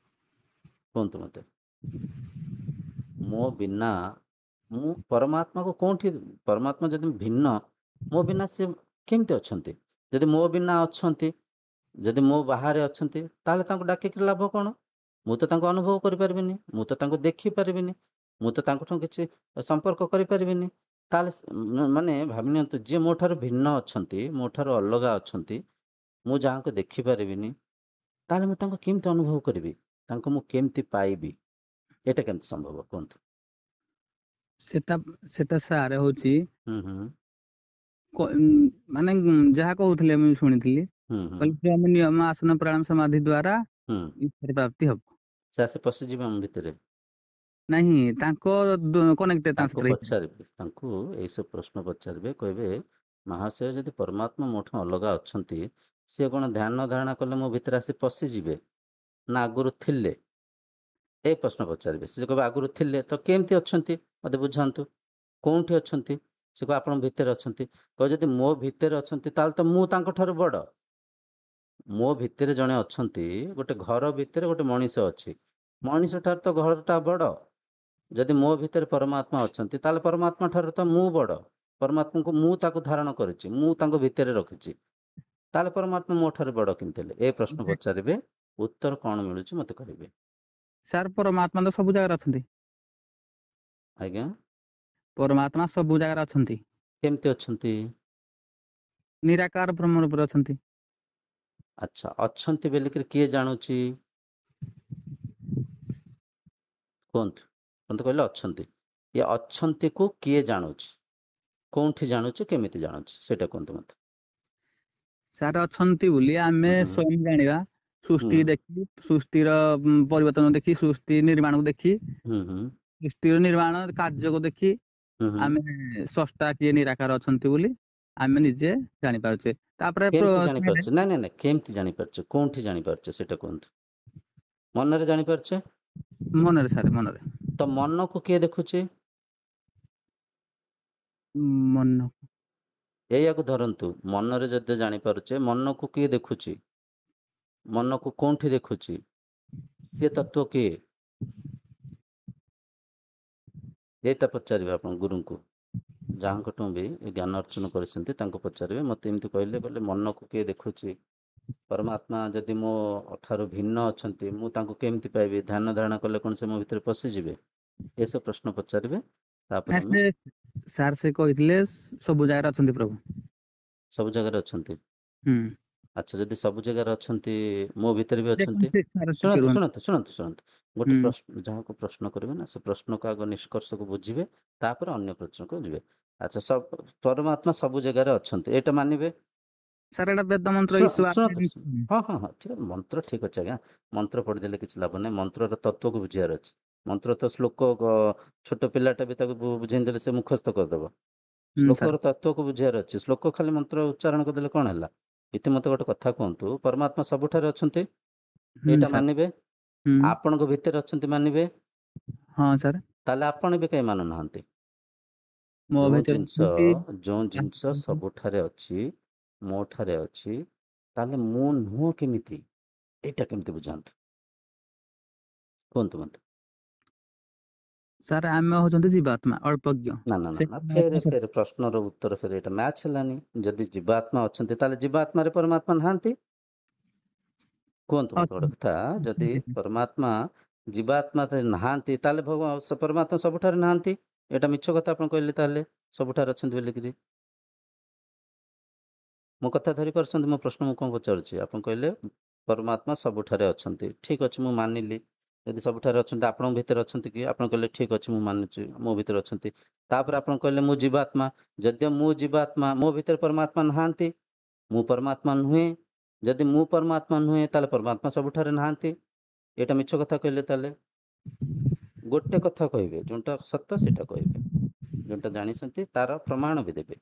କୁହନ୍ତୁ ମତେ। ମୋ ବିନା ମୁଁ ପରମାତ୍ମାକୁ କୋଉଠି, ପରମାତ୍ମା ଯଦି ଭିନ୍ନ, ମୋ ବିନା ସେ କେମିତି ଅଛନ୍ତି? ଯଦି ମୋ ବିନା ଅଛନ୍ତି, ଯଦି ମୋ ବାହାରେ ଅଛନ୍ତି, ତାହେଲେ ତାଙ୍କୁ ଡାକିକି ଲାଭ କଣ? ମୁଁ ତ ତାଙ୍କୁ ଅନୁଭବ କରିପାରିବିନି, ମୁଁ ତ ତାଙ୍କୁ ଦେଖିପାରିବିନି, ମୁଁ ତ ତାଙ୍କଠୁ କିଛି ସମ୍ପର୍କ କରିପାରିବିନି। ତାହେଲେ ମାନେ ଭାବି ନିଅନ୍ତୁ, ଯିଏ ମୋ ଠାରୁ ଭିନ୍ନ ଅଛନ୍ତି, ମୋ ଠାରୁ ଅଲଗା ଅଛନ୍ତି, ମୁଁ ଯାହାଙ୍କୁ ଦେଖିପାରିବିନି, ତାହେଲେ ମୁଁ ତାଙ୍କୁ କେମିତି ଅନୁଭବ କରିବି, ତାଙ୍କୁ ମୁଁ କେମିତି ପାଇବି? ଏଇଟା କେମିତି ସମ୍ଭବ କୁହନ୍ତୁ? ସେଟା ସେଟା ସାର୍ ହଉଛି ହୁଁ ହୁଁ ମାନେ ଯାହା କହୁଥିଲେ ମୁଁ ଶୁଣିଥିଲି, ହୁଁ ହୁଁ କହିଲେ ଯେ ଆମେ ନିୟମ ଆସନ ପ୍ରାଣାୟାମ ସମାଧି ଦ୍ଵାରା ହୁଁ। ଈଶ୍ୱର ପ୍ରାପ୍ତି ହବ। ସେ ଆସି ପଶିଯିବେ ଆମ ଭିତରେ। ନାହିଁ ତାଙ୍କ କନେକ୍ଟ ତାଙ୍କ ତାଙ୍କୁ ସାଥିରେ ହେଇପାରିବ। ପଚାରିବେ, ତାଙ୍କୁ ଏଇସବୁ ପ୍ରଶ୍ନ ପଚାରିବେ, କହିବେ ମହାଶୟ ଯଦି ପରମାତ୍ମା ମୋଠୁ ଅଲଗା ଅଛନ୍ତି, ସିଏ କଣ ଧ୍ୟାନ ଧାରଣା କଲେ ମୋ ଭିତରେ ଆସି ପଶିଯିବେ, ନା ଆଗରୁ ଥିଲେ? ଏ ପ୍ରଶ୍ନ ପଚାରିବେ। ସେ କହିବେ ଆଗରୁ ଥିଲେ, ତ କେମିତି ଅଛନ୍ତି ମତେ ବୁଝାନ୍ତୁ, କୋଉଠି ଅଛନ୍ତି? ସେ କହିବେ ଆପଣଙ୍କ ଭିତରେ ଅଛନ୍ତି। କହିବେ ଯଦି ମୋ ଭିତରେ ଅଛନ୍ତି, ତାହେଲେ ତ ମୁଁ ତାଙ୍କ ଠାରୁ ବଡ। ମୋ ଭିତରେ ଜଣେ ଅଛନ୍ତି, ଗୋଟେ ଘର ଭିତରେ ଗୋଟେ ମଣିଷ ଅଛି, ମଣିଷ ଠାରୁ ତ ଘରଟା ବଡ। ଯଦି ମୋ ଭିତରେ ପରମାତ୍ମା ଅଛନ୍ତି, ତାହେଲେ ପରମାତ୍ମା ଠାରୁ ତ ମୁଁ ବଡ। ପରମାତ୍ମାଙ୍କୁ ମୁଁ ତାକୁ ଧାରଣ କରିଛି, ମୁଁ ତାଙ୍କୁ ଭିତରେ ରଖିଛି, ତାହେଲେ ପରମାତ୍ମା ମୋ ଠାରୁ ବଡ କେମିତି ହେଲେ? ଏ ପ୍ରଶ୍ନ ପଚାରିବେ, ଉତ୍ତର କଣ ମିଳୁଛି ମତେ କହିବେ। ସାର୍ ପରମାତ୍ମା ତ ସବୁ ଜାଗାରେ ଅଛନ୍ତି। ଆଜ୍ଞା। ପରମାତ୍ମା ସବୁ ଜାଗାରେ ଅଛନ୍ତି। କେମିତି ଅଛନ୍ତି? ନିରାକାର ବ୍ରହ୍ମ ରୂପରେ ଅଛନ୍ତି। ଆଚ୍ଛା, ଅଛନ୍ତି ବୋଲିକିରି କିଏ ଜାଣୁଛି? କୁହନ୍ତୁ, ମତେ କହିଲେ ଅଛନ୍ତି, ଏ ଅଛନ୍ତିକୁ କିଏ ଜାଣୁଛି? କୋଉଠି ଜାଣୁଛି, କେମିତି ଜାଣୁଛି, ସେଇଟା କୁହନ୍ତୁ ମତେ। ସାର୍ ଅଛନ୍ତି ବୋଲି ଆମେ ହୁଁ ହୁଁ ସ୍ୱୟଂ ଜାଣିବା, ହୁଁ ସୃଷ୍ଟି ଦେଖି, ସୃଷ୍ଟିର ପରିବର୍ତ୍ତନ ଦେଖି, ସୃଷ୍ଟି ନିର୍ମାଣକୁ ଦେଖି, ହୁଁ ହୁଁ ସୃଷ୍ଟିର ନିର୍ମାଣ କାର୍ଯ୍ୟକୁ ଦେଖି ହୁଁ ହୁଁ। ଆମେ ସ୍ରଷ୍ଟା କିଏ ନିରାକାର ଅଛନ୍ତି ବୋଲି ଆମେ ନିଜେ ଜାଣିପାରୁଛେ। ତାପରେ କେମିତି ଜାଣିପାରୁଛେ? ନାଇଁ ନାଇଁ ନାଇଁ, କେମିତି ଜାଣିପାରୁଛେ, କୋଉଠି ଜାଣିପାରୁଛେ ସେଇଟା କୁହନ୍ତୁ। ମନରେ ଜାଣିପାରୁଛେ? ମନରେ ସାର୍ ମନରେ। ତ ମନକୁ କିଏ ଦେଖୁଛି? ମନ ଏଇଆକୁ ଧରନ୍ତୁ, ମନରେ ଯଦି ଜାଣିପାରୁଛେ, ମନକୁ କିଏ ଦେଖୁଛି? ମନକୁ କୋଉଠି ଦେଖୁଛି? ସେ ତତ୍ଵ କିଏ? ଏଇଟା ପଚାରିବେ ଆପଣ ଗୁରୁଙ୍କୁ, ଯାହାଙ୍କଠୁ ବି ଏ ଜ୍ଞାନ ଅର୍ଜନ କରିଛନ୍ତି ତାଙ୍କୁ ପଚାରିବେ। ମତେ ଏମିତି କହିଲେ, କହିଲେ ମନକୁ କିଏ ଦେଖୁଛି? ପରମାତ୍ମା ଯଦି ମୋ ଠାରୁ ଭିନ୍ନ ଅଛନ୍ତି, ମୁଁ ତାଙ୍କୁ କେମିତି ପାଇବି? ଧ୍ୟାନ ଧାରଣା କଲେ କଣ ସେ ମୋ ଭିତରେ ପଶିଯିବେ? ଏସବୁ ପ୍ରଶ୍ନ ପଚାରିବେ। ତାପରେ ନା ଆମେ ସେ ସାର୍ ସେ କହିଥିଲେ ସବୁ ଜାଗାରେ ଅଛନ୍ତି ପ୍ରଭୁ। ସବୁ ଜାଗାରେ ଅଛନ୍ତି। ହୁଁ। ଆଚ୍ଛା, ଯଦି ସବୁ ଜାଗାରେ ଅଛନ୍ତି, ମୋ ଭିତରେ ବି ଅଛନ୍ତି? ଦେଖନ୍ତୁ ସାର୍ ଟିକେ ଶୁଣନ୍ତୁ ରୁହନ୍ତୁ। ଶୁଣନ୍ତୁ ଶୁଣନ୍ତୁ ଶୁଣନ୍ତୁ, ଗୋଟେ ହୁଁ ପ୍ରଶ୍ନ, ଯାହାକୁ ପ୍ରଶ୍ନ କରିବେ ନା, ସେ ପ୍ରଶ୍ନକୁ ଆଗ ନିଷ୍କର୍ଷକୁ ବୁଝିବେ, ତାପରେ ଅନ୍ୟ ପ୍ରଶ୍ନକୁ ଯିବେ। ଆଚ୍ଛା, ପରମାତ୍ମା ସବୁ ଜାଗାରେ ଅଛନ୍ତି, ଏଇଟା ମାନିବେ? ସାର୍ ଏଇଟା ବେଦ ମନ୍ତ୍ର ଶୁଣନ୍ତୁ, ହଁ ହଁ ହଁ, ଠିକ ମନ୍ତ୍ର ଠିକ ଅଛି ଆଜ୍ଞା, ମନ୍ତ୍ର ପଢିଦେଲେ କିଛି ଲାଭ ନାହିଁ, ମନ୍ତ୍ରର ତତ୍ଵକୁ ବୁଝିବାର ଅଛି। ମନ୍ତ୍ର ତ ଶ୍ଲୋକ ଛୋଟ ପିଲାଟା ବି ତାକୁ ବୁଝେଇ ଦେଲେ ସେ ମୁଖସ୍ଥ କରିଦବ। ସାର୍ ଶ୍ଲୋକର ତତ୍ଵକୁ ବୁଝିବାର ଅଛି। ଶ୍ଲୋକ ଖାଲି ମନ୍ତ୍ର ଉଚ୍ଚାରଣ କରିଦେଲେ କଣ ହେଲା? ଏଠି ମତେ ଗୋଟେ କଥା କୁହନ୍ତୁ, ପରମାତ୍ମା ସବୁଠାରେ ଅଛନ୍ତି ଏଇଟା ସାର୍ ମାନିବେ? ହୁଁ ଆପଣଙ୍କ ଭିତରେ ଅଛନ୍ତି ମାନିବେ? ହଁ ସାର୍ ତାହେଲେ ଆପଣ ବି କାହିଁ ମାନୁନାହାନ୍ତି? ମୋ ଯୋଉ ଭିତରେ ଜିନିଷ ଅଛନ୍ତି। ଯୋଉ ଜିନିଷ ସବୁଠାରେ ଅଛି, ମୋ ଠାରେ ଅଛି, ତାହେଲେ ମୁଁ ନୁହଁ କେମିତି? ଏଇଟା କେମିତି ବୁଝାନ୍ତୁ, କୁହନ୍ତୁ ମତେ। ସାର୍ ଆମେ ହଉଛନ୍ତି ଜୀବାତ୍ମା ଅଳ୍ପଜ୍ଞ। ନା ନା ନା ସେ ନା, ଫେରେ ପ୍ରଶ୍ନର ଉତ୍ତର ଫେରେ ଏଇଟା ମ୍ୟାଚ୍ ହେଲାନି। ଯଦି ଜୀବାତ୍ମା ଅଛନ୍ତି ତାହେଲେ ଜୀବାତ୍ମାରେ ପରମାତ୍ମା ନାହାନ୍ତି? କୁହନ୍ତୁ ମତେ ଗୋଟେ କଥା, ଯଦି ପରମାତ୍ମା ଜୀବାତ୍ମାରେ ନାହାନ୍ତି ତାହେଲେ ପରମାତ୍ମା ସବୁଠାରେ ନାହାନ୍ତି? ଏଇଟା ମିଛ କଥା ଆପଣ କହିଲେ। ତାହେଲେ ସବୁଠାରେ ଅଛନ୍ତି ବୋଲିକିରି ମୋ କଥା ଧରି ପାରୁଛନ୍ତି? ମୋ ପ୍ରଶ୍ନ ମୁଁ କଣ ପଚାରୁଛି? ଆପଣ କହିଲେ ପରମାତ୍ମା ସବୁଠାରେ ଅଛନ୍ତି, ଠିକ ଅଛି, ମୁଁ ମାନିଲି। ଯଦି ସବୁଠାରେ ଅଛନ୍ତି, ଆପଣଙ୍କ ଭିତରେ ଅଛନ୍ତି କି? ଆପଣ କହିଲେ ଠିକ ଅଛି, ମୁଁ ମାନୁଛି ମୋ ଭିତରେ ଅଛନ୍ତି। ତାପରେ ଆପଣ କହିଲେ ମୁଁ ଜୀବାତ୍ମା। ଯଦି ମୁଁ ଜୀବାତ୍ମା, ମୋ ଭିତରେ ପରମାତ୍ମା ନାହାନ୍ତି, ମୁଁ ପରମାତ୍ମା ନୁହେଁ। ଯଦି ମୁଁ ପରମାତ୍ମା ନୁହେଁ ତାହେଲେ ପରମାତ୍ମା ସବୁଠାରେ ନାହାନ୍ତି। ଏଇଟା ମିଛ କଥା କହିଲେ। ତାହେଲେ ଗୋଟେ କଥା କହିବେ, ଯୋଉଟା ସତ ସେଇଟା କହିବେ, ଯୋଉଟା ଜାଣିଛନ୍ତି ତାର ପ୍ରମାଣ ବି ଦେବେ।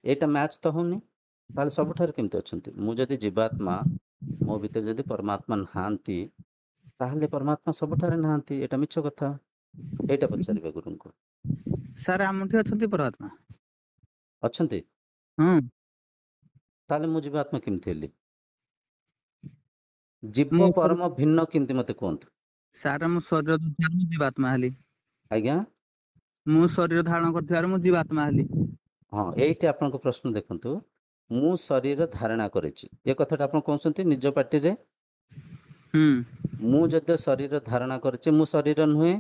ଏଇଟା ମ୍ୟାଚ୍ ତ ହଉନି। ତାହେଲେ ସବୁଠାରେ କେମିତି ଅଛନ୍ତି? ମୁଁ ଯଦି ଜୀବାତ୍ମା, ମୋ ଭିତରେ ଯଦି ପରମାତ୍ମା ନାହାନ୍ତି, ତାହେଲେ ପରମାତ୍ମା ସବୁଠାରେ ନାହାନ୍ତି। ଏଇଟା ମିଛ କଥା। ଏଇଟା ପଚାରିବେ ଗୁରୁଙ୍କୁ। ସାର୍ ଆମଠି ଅଛନ୍ତି ପରମାତ୍ମା। ଅଛନ୍ତି? ହଁ ତାହେଲେ ମୁଁ ଜୀବାତ୍ମା କେମିତି ହେଲି? ମୁଁ ଜୀବ ପରମ ଭିନ୍ନ କେମିତି ମତେ କୁହନ୍ତୁ? ସାର୍ ମୁଁ ଶରୀର ଧାରଣ ମୁଁ ଜୀବାତ୍ମା ହେଲି। ଆଜ୍ଞା? ମୁଁ ଶରୀର ଧାରଣ କରିଥିବାରୁ ମୁଁ ଜୀବାତ୍ମା ହେଲି। ହଁ, ଏଇଠି ଆପଣଙ୍କ ପ୍ରଶ୍ନ ଦେଖନ୍ତୁ। ମୁଁ ଶରୀର ଧାରଣା କରିଛି, ଏ କଥାଟା ଆପଣ କହୁଛନ୍ତି ନିଜ ପାଟିରେ। ହୁଁ ମୁଁ ଯଦି ଶରୀର ଧାରଣା କରିଛି, ମୁଁ ଶରୀର ନୁହେଁ?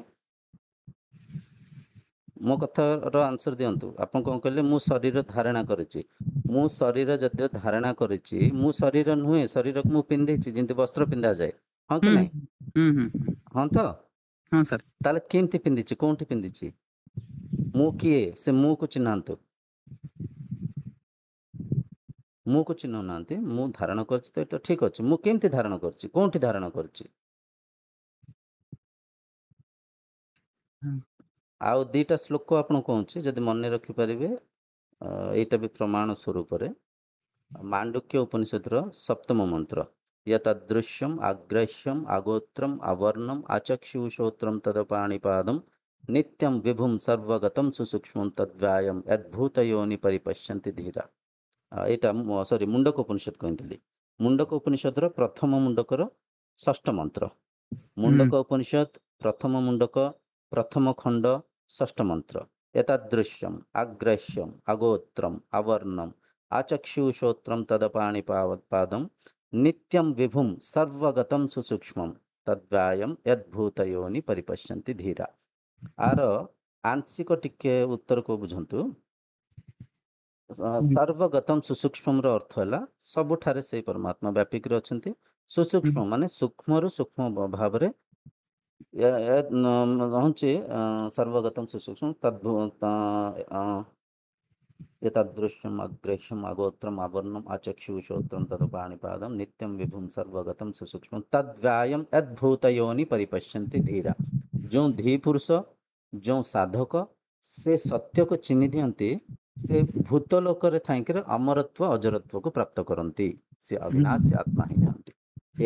ମୋ କଥାର ଆନ୍ସର ଦିଅନ୍ତୁ। ଆପଣ କଣ କହିଲେ? ମୁଁ ଶରୀର ଧାରଣା କରିଛି। ମୁଁ ଶରୀର ଯଦି ଧାରଣା କରିଛି, ମୁଁ ଶରୀର ନୁହେଁ। ଶରୀରକୁ ମୁଁ ପିନ୍ଧିଛି, ଯେମିତି ବସ୍ତ୍ର ପିନ୍ଧାଯାଏ। ହଁ କି ହୁଁ ନାଇଁ? ହୁଁ ହୁଁ ହଁ ତ? ହଁ ସାର୍। ତାହେଲେ କେମିତି ପିନ୍ଧିଛି? କୋଉଠି ପିନ୍ଧିଛି? ମୁଁ କିଏ? ସେ ମୁଁ କୁ ଚିହ୍ନାନ୍ତୁ। ମୁଁ କୁ ଚିହ୍ନୁନାହାନ୍ତି। ମୁଁ ଧାରଣ କରିଛି ତ, ଏଇଟା ଠିକ ଅଛି। ମୁଁ କେମିତି ଧାରଣ କରିଛି? କୋଉଠି ଧାରଣ କରିଛି? ଆଉ ଦିଟା ଶ୍ଲୋକ ଆପଣ କହୁଛି, ଯଦି ମନେ ରଖିପାରିବେ, ଏଇଟା ବି ପ୍ରମାଣ ସ୍ୱରୂପରେ। ମାଣ୍ଡୁକ୍ୟ ଉପନିଷଦର 7ମ ମନ୍ତ୍ର, ୟତଦୃଶ୍ୟମ୍ ଆଗ୍ରାହ୍ୟମ୍ ଆଗୋତ୍ରମ୍ ଆବର୍ଣ୍ଣମ୍ ଆଚକ୍ଷୁଷୋତ୍ରମ୍ ତଦପାଣିପାଦମ୍ ନିତ୍ୟಂ ବିଭୁମ୍ ସର୍ବଗତମ୍ ସୁସୂକ୍ଷ୍ମମ୍ ତଦ୍ବ୍ୟାୟମ୍ ୟଦ୍ଭୂତୟୋନି ପରିପଶ୍ୟନ୍ତି ଧୀରା। ଏଇଟା ମୁଣ୍ଡକ ଉପନିଷଦ କହିଥିଲି। ମୁଣ୍ଡକ ଉପନିଷଦର ପ୍ରଥମ ମୁଣ୍ଡକର 6ଠ ମନ୍ତ୍ର। ମୁଣ୍ଡକ ଉପନିଷଦ ପ୍ରଥମ ମୁଣ୍ଡକ ପ୍ରଥମ ଖଣ୍ଡ 6ଠ ମନ୍ତ୍ର। ଏତାଦୃଶ୍ୟମ୍ ଆଗ୍ରାହ୍ୟମ୍ ଆଗୋତ୍ରମ୍ ଆବର୍ଣ୍ଣମ୍ ଆଚକ୍ଷୁଷୋତ୍ରମ୍ ତଦପାଣିପାଦମ୍ ନିତ୍ୟಂ ବିଭୁମ୍ ସର୍ବଗତମ୍ ସୁସୂକ୍ଷ୍ମମ୍ ତଦ୍ବ୍ୟାୟମ୍ ୟଦ୍ଭୂତୟୋନି ପରିପଶ୍ୟନ୍ତି ଧୀରା। ଆର ଆଂଶିକ ଟିକେ ଉତ୍ତରକୁ ବୁଝନ୍ତୁ। ସର୍ବଗତମ୍ ସୁସୂକ୍ଷ୍ମର ଅର୍ଥ ହେଲା ସବୁଠାରେ ସେଇ ପରମାତ୍ମା ବ୍ୟାପିକରେ ଅଛନ୍ତି। ସୁସୂକ୍ଷ୍ମ ମାନେ ସୂକ୍ଷ୍ମରୁ ସୂକ୍ଷ୍ମ ଭାବରେ ରହୁଛି। ସର୍ବଗତମ୍ ସୁସୂକ୍ଷ୍ମ ଏତାଦୃଶ୍ୟମ୍ ଆଗ୍ରାହ୍ୟମ୍ ଆଗୋତ୍ରମ୍ ଆବର୍ଣ୍ଣମ୍ ଆଚକ୍ଷୁଷୋତ୍ରମ୍ ତଦପାଣିପାଦମ୍ ନିତ୍ୟಂ ବିଭୁମ୍ ସର୍ବଗତମ୍ ସୁସୂକ୍ଷ୍ମମ୍ ତଦ୍ବ୍ୟାୟମ୍ ୟଦ୍ଭୂତୟୋନି ପରିପଶ୍ୟନ୍ତି ଧୀରା। ଯେଉଁ ଧୀ ପୁରୁଷ, ଯେଉଁ ସାଧକ ସେ ସତ୍ୟକୁ ଚିହ୍ନି ଦିଅନ୍ତି, ସେ ଭୂତ ଲୋକରେ ଥାଇକିରି ଅମରତ୍ୱ ଅଜରତ୍ୱକୁ ପ୍ରାପ୍ତ କରନ୍ତି। ସେ ଅବିନାଶୀ ଆତ୍ମା ହେଇଯାଆନ୍ତି।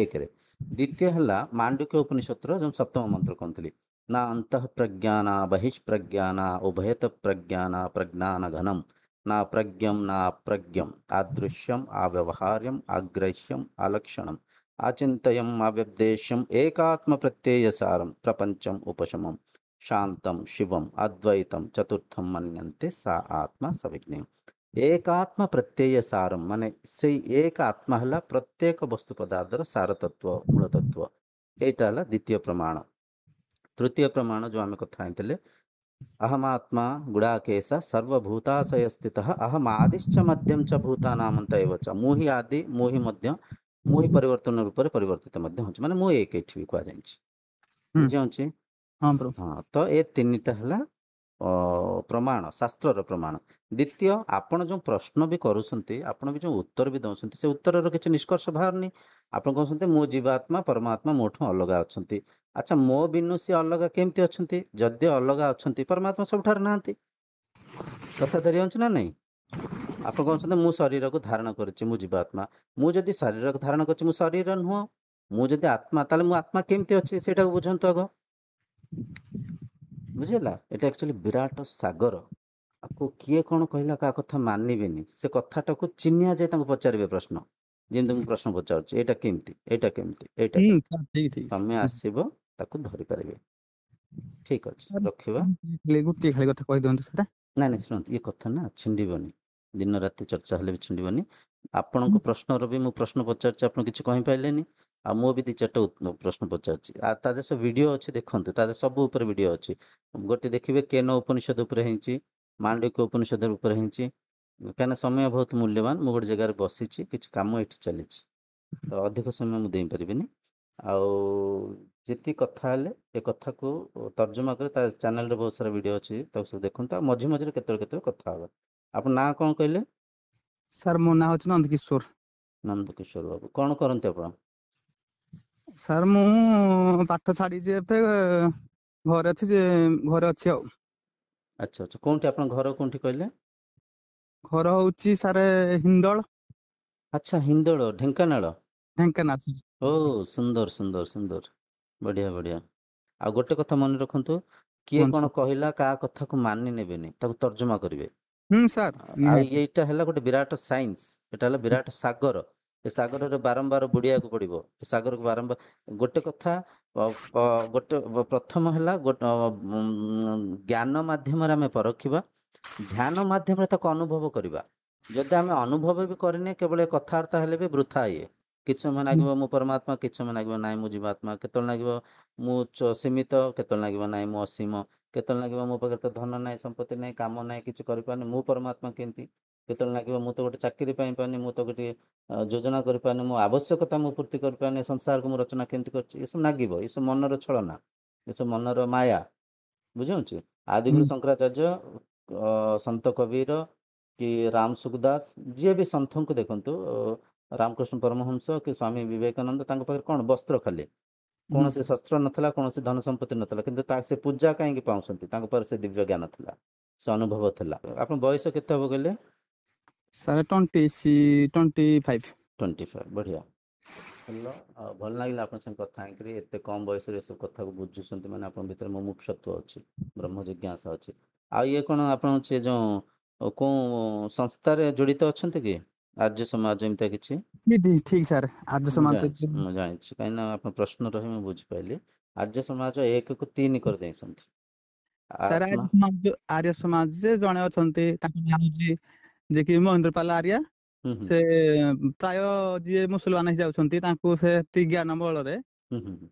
ଏକରେ। ଦ୍ୱିତୀୟ ହେଲା ମାଣ୍ଡୁକ୍ୟ ଉପନିଷଦର ଯେଉଁ 7ମ ମନ୍ତ୍ର କହିଥିଲି, ନା ଅନ୍ତଃ ପ୍ରଜ୍ଞାନା ବହିଃପ୍ରଜ୍ଞାନା ଉଭୟତ ପ୍ରଜ୍ଞାନା ପ୍ରଜ୍ଞାନ ଘନମ୍ ନା ପ୍ରଜ୍ଞମ୍ ନା ଅପ୍ରଜ୍ଞମ୍ ଆଦୃଶ୍ୟମ୍ ଆବ୍ୟବହାର୍ୟମ୍ ଆଗ୍ରାହ୍ୟମ୍ ଆଲକ୍ଷଣମ୍ ଆଚିନ୍ତୟम् अव्यपदेशम् एकात्म प्रत्ययसारं प्रपंचम उपशमम शांतम शिवम अद्वैतम चतुर्थम मन्यन्ते सा आत्मा सविज्ञ। एकात्म प्रत्यय सारम माने से एक आत्मा हला प्रत्येक वस्तु पदार्थर सार तत्व मूल तत्व। एटा हला द्वितीय प्रमाण। तृतीय प्रमाण जो आम कथा हेतले, अहमात्मा गुडाकेश सर्वभूताशय स्थितः अहम आदिश्च मध्यम च भूतानामंत एव च। मुहि आदि मुहि मध्य मुहि परिवर्तन रूप परिवर्तित मध्य होछि, माने मु एक एठी भी कुआ जाइछि। बुझि होछि? हाँ ब्रो। हाँ, तो ए तीनटा हला ପ୍ରମାଣ, ଶାସ୍ତ୍ରର ପ୍ରମାଣ। ଦ୍ୱିତୀୟ, ଆପଣ ଯେଉଁ ପ୍ରଶ୍ନ ବି କରୁଛନ୍ତି, ଆପଣ ବି ଯେଉଁ ଉତ୍ତର ବି ଦେଉଛନ୍ତି, ସେ ଉତ୍ତରର କିଛି ନିଷ୍କର୍ଷ ବାହାରୁନି। ଆପଣ କହୁଛନ୍ତି ମୁଁ ଜୀବାତ୍ମା ପରମାତ୍ମା ମୋଠୁ ଅଲଗା ଅଛନ୍ତି। ଆଚ୍ଛା, ମୋ ବିନୁ ସିଏ ଅଲଗା କେମିତି ଅଛନ୍ତି? ଯଦି ଅଲଗା ଅଛନ୍ତି, ପରମାତ୍ମା ସବୁଠାରେ ନାହାନ୍ତି। କଥା ଧରି ଅଛି ନା ନାହିଁ? ଆପଣ କହୁଛନ୍ତି ମୁଁ ଶରୀରକୁ ଧାରଣ କରିଛି, ମୁଁ ଜୀବାତ୍ମା। ମୁଁ ଯଦି ଶରୀରକୁ ଧାରଣ କରିଛି, ମୁଁ ଶରୀର ନୁହଁ। ମୁଁ ଯଦି ଆତ୍ମା, ତାହେଲେ ମୁଁ ଆତ୍ମା କେମିତି ଅଛି ସେଇଟାକୁ ବୁଝନ୍ତୁ ଆଗ। ବୁଝିଲା? ଏଟା ଆକ୍ଚୁଆଲି ବିରାଟ ସାଗର। ଆକୁ କିଏ କ'ଣ କହିଲା କାହା କଥା ମାନିବେନି। ସେ କଥାଟାକୁ ଚିହ୍ନିଆ ଯାଏ ତାଙ୍କୁ ପଚାରିବେ ପ୍ରଶ୍ନ। ଯେମିତି ମୁଁ ପ୍ରଶ୍ନ ପଚାରୁଛି, ଏଇଟା କେମିତି, ଏଇଟା କେମିତି, ଏଇଟା କେମିତି, ସାର୍ ଠିକ ଠିକ। ସମୟ ଆସିବ ତାକୁ ଧରିପାରିବେ। ଠିକ ଅଛି, ସାର୍ ରଖିବା। ଗୋଟିଏ ଖାଲି କଥା କହିଦିଅନ୍ତୁ ସେଟା। ନାଇଁ ନାଇଁ, ଶୁଣନ୍ତୁ, ଏ କଥା ନା ଛିଣ୍ଡିବନି। ଦିନ ରାତି ଚର୍ଚ୍ଚା ହେଲେ ବି ଛିଣ୍ଡିବନି। ଆପଣଙ୍କ ପ୍ରଶ୍ନର ବି ମୁଁ ପ୍ରଶ୍ନ ପଚାରୁଛି, ଆପଣ କିଛି କହିପାରିଲେନି। ଆଉ ମୁଁ ବି 2-4ଟା ପ୍ରଶ୍ନ ପଚାରୁଛି। ଆଉ ତା ଦେହରେ ଭିଡ଼ିଓ ଅଛି, ଦେଖନ୍ତୁ। ତା ଦେହରେ ସବୁ ଉପରେ ଭିଡ଼ିଓ ଅଛି। ଗୋଟେ ଦେଖିବେ କେନ ଉପନିଷଦ ଉପରେ ହେଇଛି, ମାଣ୍ଡିକ୍ୟ ଉପନିଷଦ ଉପରେ ହେଇଛି। କାହିଁକିନା ସମୟ ବହୁତ ମୂଲ୍ୟବାନ। ମୁଁ ଗୋଟେ ଜାଗାରେ ବସିଛି, କିଛି କାମ ଏଠି ଚାଲିଛି, ତ ଅଧିକ ସମୟ ମୁଁ ଦେଇପାରିବିନି। ଆଉ ଯେତିକି କଥା ହେଲେ ଏ କଥାକୁ ତର୍ଜମା କରି ତା ଚ୍ୟାନେଲରେ ବହୁତ ସାରା ଭିଡ଼ିଓ ଅଛି, ତାକୁ ସବୁ ଦେଖନ୍ତୁ। ଆଉ ମଝି ମଝିରେ କେତେବେଳେ କେତେବେଳେ କଥା ହେବା। ଆପଣ ନାଁ କ'ଣ କହିଲେ? ସାର୍ ମୋ ନାଁ ହଉଛି ନନ୍ଦକିଶୋର। ନନ୍ଦକିଶୋର ବାବୁ, କ'ଣ କରନ୍ତି ଆପଣ? ସାର୍ ମୁଁ ପାଠ ଛାଡିଛି ଏବେ, ଘରେ ଅଛି ଘରେ ଅଛି ଆଉ। ଆଚ୍ଛା ଆଚ୍ଛା, କୋଉଠି ଆପଣଙ୍କ ଘର କୋଉଠି କହିଲେ? ଘର ହଉଛି ସାର୍ ହିନ୍ଦଳ, ଆଚ୍ଛା, ହିନ୍ଦୋଳ, ଢେଙ୍କାନାଳ। ଢେଙ୍କାନାଳ ସାର୍। ଓ, ସୁନ୍ଦର ସୁନ୍ଦର ସୁନ୍ଦର, ବଢ଼ିଆ ବଢ଼ିଆ। ଆଉ ଗୋଟେ କଥା ମନେ ରଖନ୍ତୁ, କିଏ କୁହନ୍ତୁ କ'ଣ ସାର୍। କହିଲା କାହା କଥାକୁ ମାନି ନେବେନି, ତାକୁ ତର୍ଜମା କରିବେ। ସାର୍ ଆଉ ନିହାତି। ଏଇଟା ହେଲା ଗୋଟେ ବିରାଟ ସାଇନ୍ସ। ଏଟା ହେଲା ବିରାଟ ସାଗର। ଏ ସାଗରରେ ବାରମ୍ବାର ବୁଡ଼ିବାକୁ ପଡ଼ିବ। ଏ ସାଗରକୁ ବାରମ୍ବାର ଗୋଟେ କଥା, ଗୋଟେ ପ୍ରଥମ ହେଲା ଜ୍ଞାନ ମାଧ୍ୟମରେ ଆମେ ପରଖିବା, ଧ୍ୟାନ ମାଧ୍ୟମରେ ତାକୁ ଅନୁଭବ କରିବା। ଯଦି ଆମେ ଅନୁଭବ ବି କରିନେ, କେବଳ କଥାବାର୍ତ୍ତା ହେଲେ ବି ବୃଥା। କିଛି ସମୟ ଲାଗିବ ମୁଁ ପରମାତ୍ମା, କିଛି ସମୟ ଲାଗିବ ନାଇଁ ମୁଁ ଜୀବାତ୍ମା, କେତେବେଳେ ଲାଗିବ ମୁଁ ସୀମିତ, କେତେବେଳେ ଲାଗିବ ନାଇଁ ମୁଁ ଅସୀମ, କେତେବେଳେ ଲାଗିବ ମୋ ପାଖରେ ତ ଧନ ନାହିଁ, ସମ୍ପତ୍ତି ନାହିଁ, କାମ ନାହିଁ, କିଛି କରିପାରୁନି, ମୁଁ ପରମାତ୍ମା କେମିତି। କେତେବେଳେ ଲାଗିବ ମୁଁ ତ ଗୋଟେ ଚାକିରି ପାଇପାରୁନି, ମୁଁ ତ ଗୋଟେ ଯୋଜନା କରିପାରୁନି, ମୋ ଆବଶ୍ୟକତା ମୁଁ ପୂର୍ତ୍ତି କରିପାରୁନି, ସଂସାରକୁ ମୁଁ ରଚନା କେମିତି କରିଛି। ଏସବୁ ଲାଗିବ। ଏସବୁ ମନର ଛଳନା, ଏସବୁ ମନର ମାୟା। ବୁଝୁଛି? ଆଦିଗୁରୁ ଶଙ୍କରାଚାର୍ଯ୍ୟ, ସନ୍ଥ କବୀର କି ରାମ ସୁଖଦାସ, ଯିଏ ବି ସନ୍ଥଙ୍କୁ ଦେଖନ୍ତୁ, ରାମକୃଷ୍ଣ ପରମହଂସ କି ସ୍ୱାମୀ ବିବେକାନନ୍ଦ, ତାଙ୍କ ପାଖରେ କ'ଣ ବସ୍ତ୍ର ଖାଲି, କୌଣସି ଶସ୍ତ୍ର ନଥିଲା, କୌଣସି ଧନ ସମ୍ପତ୍ତି ନଥିଲା, କିନ୍ତୁ ସେ ପୂଜା କାହିଁକି ପାଉଛନ୍ତି? ତାଙ୍କ ପାଖରେ ସେ ଦିବ୍ୟ ଜ୍ଞାନ ଥିଲା, ସେ ଅନୁଭବ ଥିଲା। ଆପଣ ବୟସ କେତେ ହବ କହିଲେ? ସାର୍ 25। 25। ବଢ଼ିଆ। ଭଲ। ଆଉ ଭଲ ଲାଗିଲା ଆପଣଙ୍କ ସାଙ୍ଗେ କଥା ହେଇକରି। ଏତେ କମ୍ ବୟସରେ ଏସବୁ କଥାକୁ ବୁଝୁଛନ୍ତି, ମାନେ ଆପଣଙ୍କ ଭିତରେ ମୁମୁକ୍ଷୁତ୍ୱ ଅଛି, ବ୍ରହ୍ମ ଜିଜ୍ଞାସା ଅଛି। ଆଉ ଇଏ କ'ଣ ଆପଣ ସେ ଯେଉଁ କେଉଁ ସଂସ୍ଥାରେ ଜଡ଼ିତ ଅଛନ୍ତି କି? ଆର୍ଯ୍ୟ ସମାଜ ଏମିତିଆ କିଛି? ଠିକ ସାର୍, ଆର୍ଯ୍ୟ ମୁଁ ସମାଜ। ଜାଣିଛି, ମୁଁ ଜାଣିଛି, କାହିଁକିନା ଆପଣ ପ୍ରଶ୍ନ ରହି ମୁଁ ବୁଝିପାରିଲି। ଆର୍ଯ୍ୟ ସମାଜ 1କୁ 3 କରିଦେଇଛନ୍ତି। ସାର୍ ଆତ୍ମା। ଆର୍ଯ୍ୟ ସମାଜ ଯେ ଜଣେ ଅଛନ୍ତି, ତାଙ୍କ ନାଁ ହଉଛି ଯେ କି ମହେନ୍ଦ୍ରପାଲ ଆର୍ଯ୍ୟ। ହୁଁ ହୁଁ ସେ ପ୍ରାୟ ଯିଏ ମୁସଲମାନ ହେଇଯାଉଛନ୍ତି, ତାଙ୍କୁ ସେ ଜ୍ଞାନ ବଳରେ ହୁଁ ହୁଁ ହୁଁ।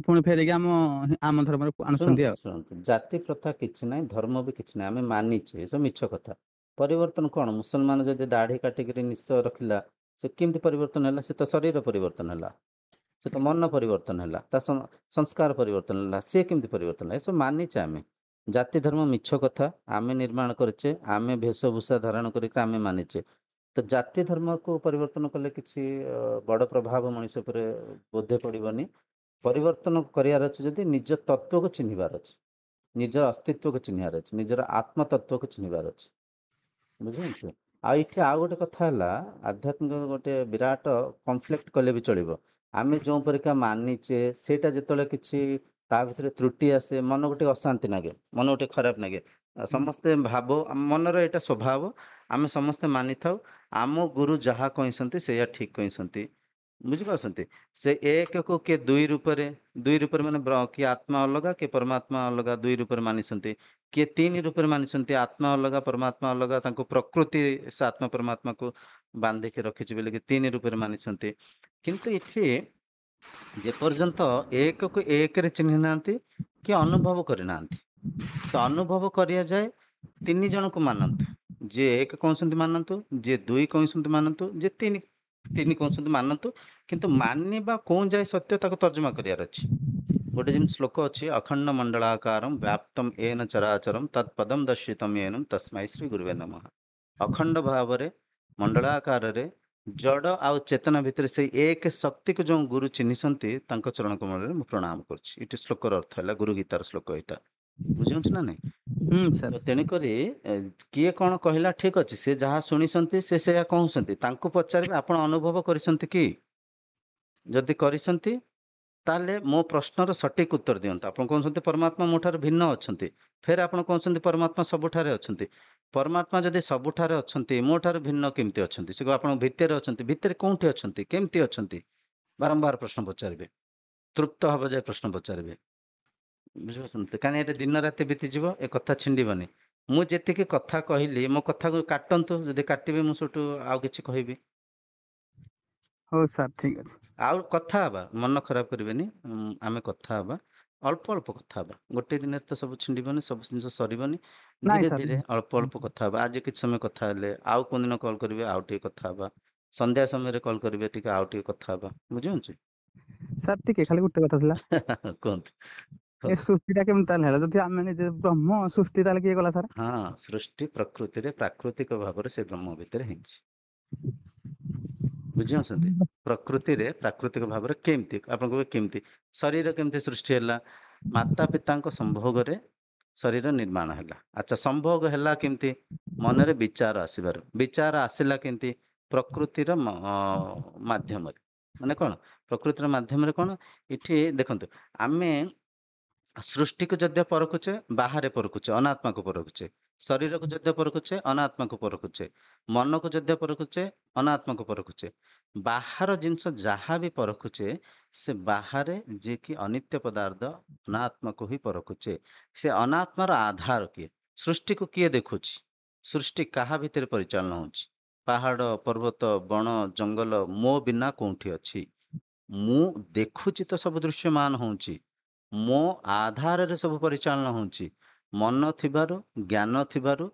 ପୁଣି ଫେରିକି ଆମ ଧର୍ମରେ ଆଣୁଛନ୍ତି ଶୁଣନ୍ତୁ ଆଉ। ଶୁଣନ୍ତୁ, ଜାତି ପ୍ରଥା କିଛି ନାହିଁ, ଧର୍ମ ବି କିଛି ନାହିଁ, ଆମେ ମାନିଛେ। ଏସବୁ ମିଛ କଥା। ପରିବର୍ତ୍ତନ କ'ଣ? ମୁସଲମାନ ଯଦି ଦାଢ଼ି କାଟିକିରି ନିଶ ରଖିଲା, ସେ କେମିତି ପରିବର୍ତ୍ତନ ହେଲା? ସେ ତ ଶରୀର ପରିବର୍ତ୍ତନ ହେଲା, ସେ ତ ମନ ପରିବର୍ତ୍ତନ ହେଲା, ତା ସଂସ୍କାର ପରିବର୍ତ୍ତନ ହେଲା, ସେ କେମିତି ପରିବର୍ତ୍ତନ ହେଲା? ଏସବୁ ମାନିଛେ ଆମେ। ଜାତି ଧର୍ମ ମିଛ କଥା, ଆମେ ନିର୍ମାଣ କରିଛେ, ଆମେ ବେଶଭୂଷା ଧାରଣ କରିକି ଆମେ ମାନିଛେ। ତ ଜାତି ଧର୍ମକୁ ପରିବର୍ତ୍ତନ କଲେ କିଛି ବଡ଼ ପ୍ରଭାବ ମଣିଷ ଉପରେ ବୋଧେ ପଡ଼ିବନି। ପରିବର୍ତ୍ତନ କରିବାର ଅଛି ଯଦି ନିଜ ତତ୍ତ୍ୱକୁ ଚିହ୍ନିବାର ଅଛି, ନିଜର ଅସ୍ତିତ୍ୱକୁ ଚିହ୍ନିବାର ଅଛି, ନିଜର ଆତ୍ମତତ୍ତ୍ୱକୁ ଚିହ୍ନିବାର ଅଛି। ବୁଝନ୍ତୁ? ଆଉ ଏଠି ଆଉ ଗୋଟେ କଥା ହେଲା, ଆଧ୍ୟାତ୍ମିକ ଗୋଟେ ବିରାଟ କନଫ୍ଲିକ୍ଟ କଲେ ବି ଚଳିବ। ଆମେ ଯେଉଁ ପରିକା ମାନିଛେ, ସେଇଟା ଯେତେବେଳେ କିଛି ତା ଭିତରେ ତ୍ରୁଟି ଆସେ, ମନକୁ ଟିକେ ଅଶାନ୍ତି ଲାଗେ, ମନକୁ ଟିକେ ଖରାପ ଲାଗେ। ସମସ୍ତେ ଆମ ମନର ଏଇଟା ସ୍ୱଭାବ। ଆମେ ସମସ୍ତେ ମାନିଥାଉ ଆମ ଗୁରୁ ଯାହା କହିଛନ୍ତି ସେଇଆ ଠିକ୍ କହିଛନ୍ତି। ବୁଝିପାରୁଛନ୍ତି? ସେ ଏକକୁ କିଏ ଦୁଇ ରୂପରେ ମାନେ କିଏ ଆତ୍ମା ଅଲଗା, କିଏ ପରମାତ୍ମା ଅଲଗା, ଦୁଇ ରୂପରେ ମାନିଛନ୍ତି। କିଏ 3 ରୂପରେ ମାନିଛନ୍ତି, ଆତ୍ମା ଅଲଗା, ପରମାତ୍ମା ଅଲଗା। ତାଙ୍କୁ ପ୍ରକୃତି ସେ ଆତ୍ମା ପରମାତ୍ମାକୁ ବାନ୍ଧିକି ରଖିଛି ବୋଲିକି 3 ରୂପରେ ମାନିଛନ୍ତି। କିନ୍ତୁ ଏଠି ଯେପର୍ଯ୍ୟନ୍ତ ଏକକୁ ଏକରେ ଚିହ୍ନି ନାହାନ୍ତି, କି ଅନୁଭବ କରିନାହାନ୍ତି, ତ ଅନୁଭବ କରାଯାଏ 3 ଜଣଙ୍କୁ ମାନନ୍ତୁ। ଯିଏ 1 କହୁଛନ୍ତି ମାନନ୍ତୁ, ଯିଏ 2 କହୁଛନ୍ତି ମାନନ୍ତୁ, ଯିଏ 3 କହୁଛନ୍ତି ମାନନ୍ତୁ। କିନ୍ତୁ ମାନିବା କୋଉ ଯାଏ ସତ୍ୟ, ତାକୁ ତର୍ଜମା କରିବାର ଅଛି। ଗୋଟେ ଜିନିଷ ଶ୍ଲୋକ ଅଛି, ଅଖଣ୍ଡ ମଣ୍ଡଳାକାରମ୍ ବ୍ୟାପ୍ତମ୍ ଏନ ଚରାଚରମ୍ ତତ୍ପଦମ୍ ଦର୍ଶିତମ୍ ଏନମ୍ ତସ୍ମୈ ଶ୍ରୀ ଗୁରୁବେ ନମଃ। ଅଖଣ୍ଡ ଭାବରେ ମଣ୍ଡଳାକାରରେ ଜଡ଼ ଆଉ ଚେତନା ଭିତରେ ସେଇ ଏକ ଶକ୍ତିକୁ ଯେଉଁ ଗୁରୁ ଚିହ୍ନିଛନ୍ତି ତାଙ୍କ ଚରଣ କମଳରେ ମୁଁ ପ୍ରଣାମ କରୁଛି। ଏଠି ଶ୍ଲୋକର ଅର୍ଥ ହେଲା, ଗୁରୁ ଗୀତାର ଶ୍ଲୋକ ଏଇଟା, ବୁଝିପାରୁଛୁ ନା ନାଇଁ? ସାର୍। ତ ତେଣୁକରି କିଏ କ'ଣ କହିଲା ଠିକ ଅଛି, ସେ ଯାହା ଶୁଣିଛନ୍ତି ସେ ସେୟା କହୁଛନ୍ତି, ତାଙ୍କୁ ପଚାରିବେ ଆପଣ ଅନୁଭବ କରିଛନ୍ତି କି? ଯଦି କରିଛନ୍ତି ତାହେଲେ ମୋ ପ୍ରଶ୍ନର ସଠିକ ଉତ୍ତର ଦିଅନ୍ତୁ। ଆପଣ କହୁଛନ୍ତି ପରମାତ୍ମା ମୋ ଠାରୁ ଭିନ୍ନ ଅଛନ୍ତି, ଫେର ଆପଣ କହୁଛନ୍ତି ପରମାତ୍ମା ସବୁଠାରେ ଅଛନ୍ତି। ପରମାତ୍ମା ଯଦି ସବୁଠାରେ ଅଛନ୍ତି, ମୋ ଠାରୁ ଭିନ୍ନ କେମିତି ଅଛନ୍ତି? ସେ ଆପଣଙ୍କ ଭିତରେ ଅଛନ୍ତି, ଭିତରେ କୋଉଠି ଅଛନ୍ତି, କେମିତି ଅଛନ୍ତି? ବାରମ୍ବାର ପ୍ରଶ୍ନ ପଚାରିବେ, ତୃପ୍ତ ହବ ଯାଏ ପ୍ରଶ୍ନ ପଚାରିବେ, ବୁଝିପାରୁଛନ୍ତି? କାହିଁକି ଏଠି ଦିନ ରାତି ବିତିଯିବ, ଏ କଥା ଛିଣ୍ଡିବନି। ମୁଁ ଯେତିକି କଥା କହିଲି ମୋ କଥାକୁ କାଟନ୍ତୁ, ଯଦି କାଟିବେ ମୁଁ ସେଠୁ ଆଉ କିଛି କହିବି। ହଉ ସାର୍, ଠିକ ଅଛି। ଆଉ କଥା ହେବା, ମନ ଖରାପ କରିବେନି, ଆମେ କଥା ହେବା, ଅଳ୍ପ ଅଳ୍ପ କଥା ହେବା। ଗୋଟେ ଦିନରେ ତ ସବୁ ଛିଣ୍ଡିବନି, ସବୁ ଜିନିଷ ସରିବନି। ନାଇଁ ଧୀରେ ସାର୍। ଧୀରେ ଅଳ୍ପ ଅଳ୍ପ କଥା ହେବା। ଆଜି କିଛି ସମୟ କଥା ହେଲେ, ଆଉ କୋଉ ଦିନ କଲ୍ କରିବେ ଆଉ ଟିକେ କଥା ହେବା, ସନ୍ଧ୍ୟା ସମୟରେ କଲ୍ କରିବେ ଟିକେ ଆଉ ଟିକେ କଥା ହେବା, ବୁଝିପାରୁଛି? ସାର୍ ଟିକେ ଖାଲି ଗୋଟେ କଥା ଥିଲା, କୁହନ୍ତୁ। ଏ ସୃଷ୍ଟିଟା କେମିତି ତାହେଲେ ହେଲା? ଯଦି ଆମେ ନିଜେ ବ୍ରହ୍ମ, ସୃଷ୍ଟି ତାହେଲେ କିଏ କଲା ସାର୍? ହଁ, ସୃଷ୍ଟି ପ୍ରକୃତିରେ ପ୍ରାକୃତିକ ଭାବରେ ସେ ବ୍ରହ୍ମ ଭିତରେ ହେଇଛି, ବୁଝିପାରୁଛନ୍ତି? ପ୍ରକୃତିରେ ପ୍ରାକୃତିକ ଭାବରେ କେମିତି, ଆପଣ କହିବେ କେମିତି ଶରୀର କେମିତି ସୃଷ୍ଟି ହେଲା? ମାତା ପିତାଙ୍କ ସମ୍ଭୋଗରେ ଶରୀର ନିର୍ମାଣ ହେଲା। ଆଚ୍ଛା, ସମ୍ଭୋଗ ହେଲା କେମିତି? ମନରେ ବିଚାର ଆସିବାରୁ। ବିଚାର ଆସିଲା କେମିତି? ପ୍ରକୃତିର ମାଧ୍ୟମରେ। ମାନେ କ'ଣ? ପ୍ରକୃତିର ମାଧ୍ୟମରେ କ'ଣ? ଏଠି ଦେଖନ୍ତୁ, ଆମେ ସୃଷ୍ଟିକୁ ଯଦିଓ ପରଖୁଛେ, ବାହାରେ ପରଖୁଛେ, ଅନାତ୍ମାକୁ ପରଖୁଛେ। ଶରୀରକୁ ଯଦିଓ ପରଖୁଛେ, ଅନାତ୍ମାକୁ ପରଖୁଛେ। ମନକୁ ଯଦିଓ ପରଖୁଛେ, ଅନାତ୍ମାକୁ ପରଖୁଛେ। ବାହାର ଜିନିଷ ଯାହା ବି ପରଖୁଛେ, ସେ ବାହାରେ ଯିଏକି ଅନିତ୍ୟ ପଦାର୍ଥ ଅନାତ୍ମାକୁ ହିଁ ପରଖୁଛେ। ସେ ଅନାତ୍ମାର ଆଧାର କିଏ? ସୃଷ୍ଟିକୁ କିଏ ଦେଖୁଛି? ସୃଷ୍ଟି କାହା ଭିତରେ ପରିଚାଳନା ହେଉଛି? ପାହାଡ଼, ପର୍ବତ, ବଣ, ଜଙ୍ଗଲ ମୋ ବିନା କୋଉଠି ଅଛି? ମୁଁ ଦେଖୁଛି ତ ସବୁ ଦୃଶ୍ୟମାନ ହେଉଛି, ମୋ ଆଧାରରେ ସବୁ ପରିଚାଳନା ହେଉଛି। ମନ ଥିବାରୁ, ଜ୍ଞାନ ଥିବାରୁ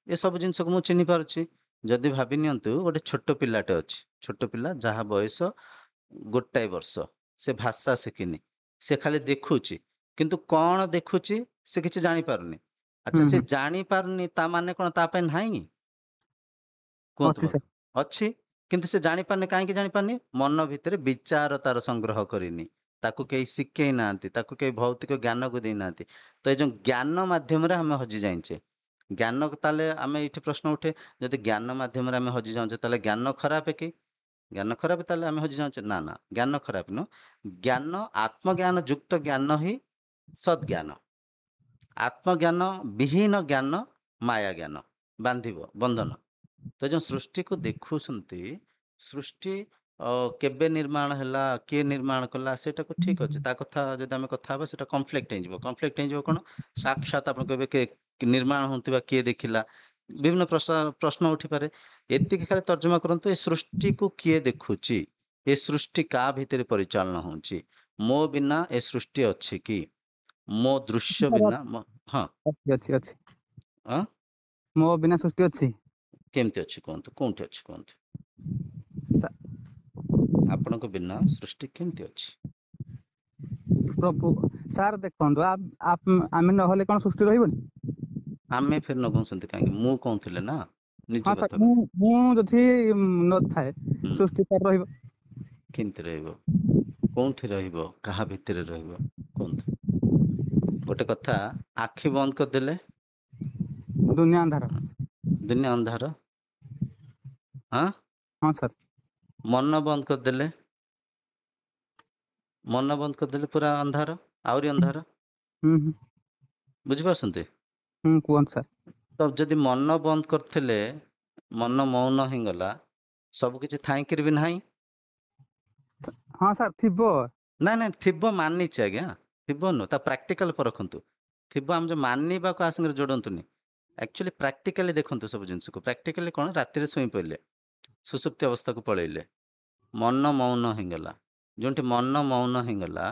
ଏସବୁ ଜିନିଷକୁ ମୁଁ ଚିହ୍ନି ପାରୁଛି। ଯଦି ଭାବି ନିଅନ୍ତୁ ଗୋଟେ ଛୋଟ ପିଲାଟେ ଅଛି, ଛୋଟ ପିଲା ଯାହା ବୟସ 1 ବର୍ଷ, ସେ ଭାଷା ଶିଖିନି, ସେ ଖାଲି ଦେଖୁଛି, କିନ୍ତୁ କ'ଣ ଦେଖୁଛି ସେ କିଛି ଜାଣିପାରୁନି। ଆଚ୍ଛା, ସେ ଜାଣିପାରୁନି ତା ମାନେ କ'ଣ ତା ପାଇଁ ନାହିଁ? କୁହନ୍ତୁ ଅଛି ମୋତେ। ସାର୍। ଅଛି, କିନ୍ତୁ ସେ ଜାଣିପାରୁନି। କାହିଁକି ଜାଣିପାରୁନି? ମନ ଭିତରେ ବିଚାର ତାର ସଂଗ୍ରହ କରିନି, ତାକୁ କେହି ଶିଖେଇ ନାହାନ୍ତି, ତାକୁ କେହି ଭୌତିକ ଜ୍ଞାନକୁ ଦେଇନାହାନ୍ତି। ତ ଏ ଯେଉଁ ଜ୍ଞାନ ମାଧ୍ୟମରେ ଆମେ ହଜି ଯାଇଛେ। ଜ୍ଞାନ, ତାହେଲେ ଆମେ ଏଇଠି ପ୍ରଶ୍ନ ଉଠେ, ଯଦି ଜ୍ଞାନ ମାଧ୍ୟମରେ ଆମେ ହଜି ଯାଉଛେ ତାହେଲେ ଜ୍ଞାନ ଖରାପ କି? ଜ୍ଞାନ ଖରାପ ତାହେଲେ ଆମେ ହଜି ଯାଉଛେ? ନା ନା, ଜ୍ଞାନ ଖରାପ ନୁହଁ। ଜ୍ଞାନ, ଆତ୍ମଜ୍ଞାନ ଯୁକ୍ତ ଜ୍ଞାନ ହିଁ ସଦ୍ଜ୍ଞାନ। ଆତ୍ମଜ୍ଞାନ ବିହୀନ ଜ୍ଞାନ ମାୟା ଜ୍ଞାନ, ବାନ୍ଧିବ, ବନ୍ଧନ। ତ ଯେଉଁ ସୃଷ୍ଟିକୁ ଦେଖୁଛନ୍ତି, ସୃଷ୍ଟି କେବେ ନିର୍ମାଣ ହେଲା, କିଏ ନିର୍ମାଣ କଲା, ସେଟାକୁ ଠିକ ଅଛି, ତା କଥା ଯଦି ଆମେ କଥା ହେବା ସେଟା କନଫ୍ଲିକ୍ଟ ହେଇଯିବ। କନଫ୍ଲିକ୍ଟ ହେଇଯିବ କ'ଣ? ସାକ୍ଷାତ ଆପଣ କହିବେ ନିର୍ମାଣ ହେଉଥିବା କିଏ ଦେଖିଲା, ବିଭିନ୍ନ ପ୍ରଶ୍ନ ଉଠିପାରେ। ଏତିକି ଖାଲି ତର୍ଜମା କରନ୍ତୁ, ଏ ସୃଷ୍ଟିକୁ କିଏ ଦେଖୁଛି? ଏ ସୃଷ୍ଟି କାହା ଭିତରେ ପରିଚାଳନା ହେଉଛି? ମୋ ବିନା ଏ ସୃଷ୍ଟି ଅଛି କି? ମୋ ଦୃଶ୍ୟ ବିନା ହଁ, ଅଛି ଅଛି। ହଁ, ମୋ ବିନା ସୃଷ୍ଟି ଅଛି? କେମିତି ଅଛି କୁହନ୍ତୁ, କୋଉଠି ଅଛି କୁହନ୍ତୁ? ଆପଣଙ୍କ ବିନା ସୃଷ୍ଟି କେମିତି ଅଛି? ପ୍ରଭୁ ସାର୍ ଦେଖନ୍ତୁ, ଆମେ ନହେଲେ କ'ଣ ସୃଷ୍ଟି ରହିବନି? ଆମେ ଫେର ନଗଉଛନ୍ତି କାହିଁକି? ମୁଁ କହୁଥିଲେ ନା, ନିଜ ହଁ ସାର୍, କଥା ମୁଁ ଯଦି ନଥାଏ ସୃଷ୍ଟି ସାର୍ ରହିବ? କେମିତି ରହିବ? କୋଉଠି ରହିବ? କାହା ଭିତରେ ରହିବ? କୁହନ୍ତୁ। ଗୋଟେ କଥା, ଆଖି ବନ୍ଦ କରିଦେଲେ ଦୁନିଆ ଅନ୍ଧାର। ଦୁନିଆ ଅନ୍ଧାର। ହଁ ହଁ ସାର୍। ମନ ବନ୍ଦ କରିଦେଲେ, ମନ ବନ୍ଦ କରିଦେଲେ ପୁରା ଅନ୍ଧାର, ଆହୁରି ଅନ୍ଧାର। ବୁଝିପାରୁଛନ୍ତି? କୁହନ୍ତୁ ସାର୍। ତ ଯଦି ମନ ବନ୍ଦ କରିଥିଲେ, ମନ ମୌନ ହେଇଗଲା, ସବୁ କିଛି ଥାଇକିରି ବି ନାହିଁ। ହଁ ସାର୍, ଥିବ। ନାଇଁ ନାଇଁ, ଥିବ ମାନିଛି ଆଜ୍ଞା, ଥିବ ନୁହଁ, ତା ପ୍ରାକ୍ଟିକାଲ ପରଖନ୍ତୁ। ଥିବ ଆମେ ଯେଉଁ ମାନିବାକୁ ଆ ସାଙ୍ଗରେ ଯୋଡ଼ନ୍ତୁନି। ଆକ୍ଚୁଆଲି ପ୍ରାକ୍ଟିକାଲି ଦେଖନ୍ତୁ ସବୁ ଜିନିଷକୁ। ପ୍ରାକ୍ଟିକାଲି କ'ଣ? ରାତିରେ ଶୋଇ ପଡ଼ିଲେ, ସୁଷୁପ୍ତି ଅବସ୍ଥାକୁ ପଳେଇଲେ, ମନ ମୌନ ହେଇଗଲା। ଯେଉଁଠି ମନ ମୌନ ହେଇଗଲା,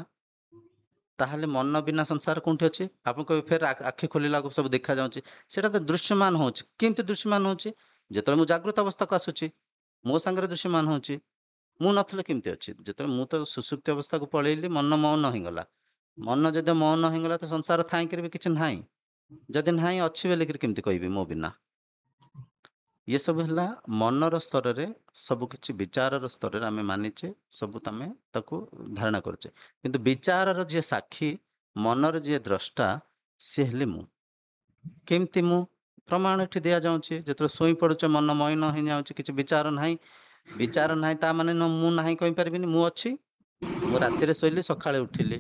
ତାହେଲେ ମନ ବିନା ସଂସାର କୋଉଠି ଅଛି? ଆପଣ କହିବେ ଫେର ଆଖି ଖୋଲିଲାକୁ ସବୁ ଦେଖାଯାଉଛି, ସେଇଟା ତ ଦୃଶ୍ୟମାନ ହେଉଛି। କେମିତି ଦୃଶ୍ୟମାନ ହେଉଛି? ଯେତେବେଳେ ମୁଁ ଜାଗ୍ରତ ଅବସ୍ଥାକୁ ଆସୁଛି, ମୋ ସାଙ୍ଗରେ ଦୃଶ୍ୟମାନ ହେଉଛି। ମୁଁ ନଥିଲେ କେମିତି ଅଛି? ଯେତେବେଳେ ମୁଁ ତ ସୁଷୁପ୍ତି ଅବସ୍ଥାକୁ ପଳେଇଲି, ମନ ମୌନ ହେଇଗଲା, ମନ ଯଦି ମୌନ ହେଇଗଲା ତ ସଂସାର ଥାଇକିରି ବି କିଛି ନାହିଁ। ଯଦି ନାହିଁ ଅଛି ବୋଲିକିରି କେମିତି କହିବି ମୋ ବିନା? ଇଏ ସବୁ ହେଲା ମନର ସ୍ତରରେ, ସବୁ କିଛି ବିଚାରର ସ୍ତରରେ ଆମେ ମାନିଛେ, ସବୁ ତମେ ତାକୁ ଧାରଣା କରୁଛେ। କିନ୍ତୁ ବିଚାରର ଯିଏ ସାକ୍ଷୀ, ମନର ଯିଏ ଦ୍ରଷ୍ଟା, ସିଏ ହେଲେ ମୁଁ। କେମିତି ମୁଁ? ପ୍ରମାଣ ଏଠି ଦିଆଯାଉଛି। ଯେତେବେଳେ ଶୋଇ ପଡୁଛ ମନ ମଇନ ହେଇଯାଉଛି, କିଛି ବିଚାର ନାହିଁ। ବିଚାର ନାହିଁ ତା ମାନେ ମୁଁ ନାହିଁ କହିପାରିବିନି, ମୁଁ ଅଛି। ମୁଁ ରାତିରେ ଶୋଇଲି, ସକାଳେ ଉଠିଲି,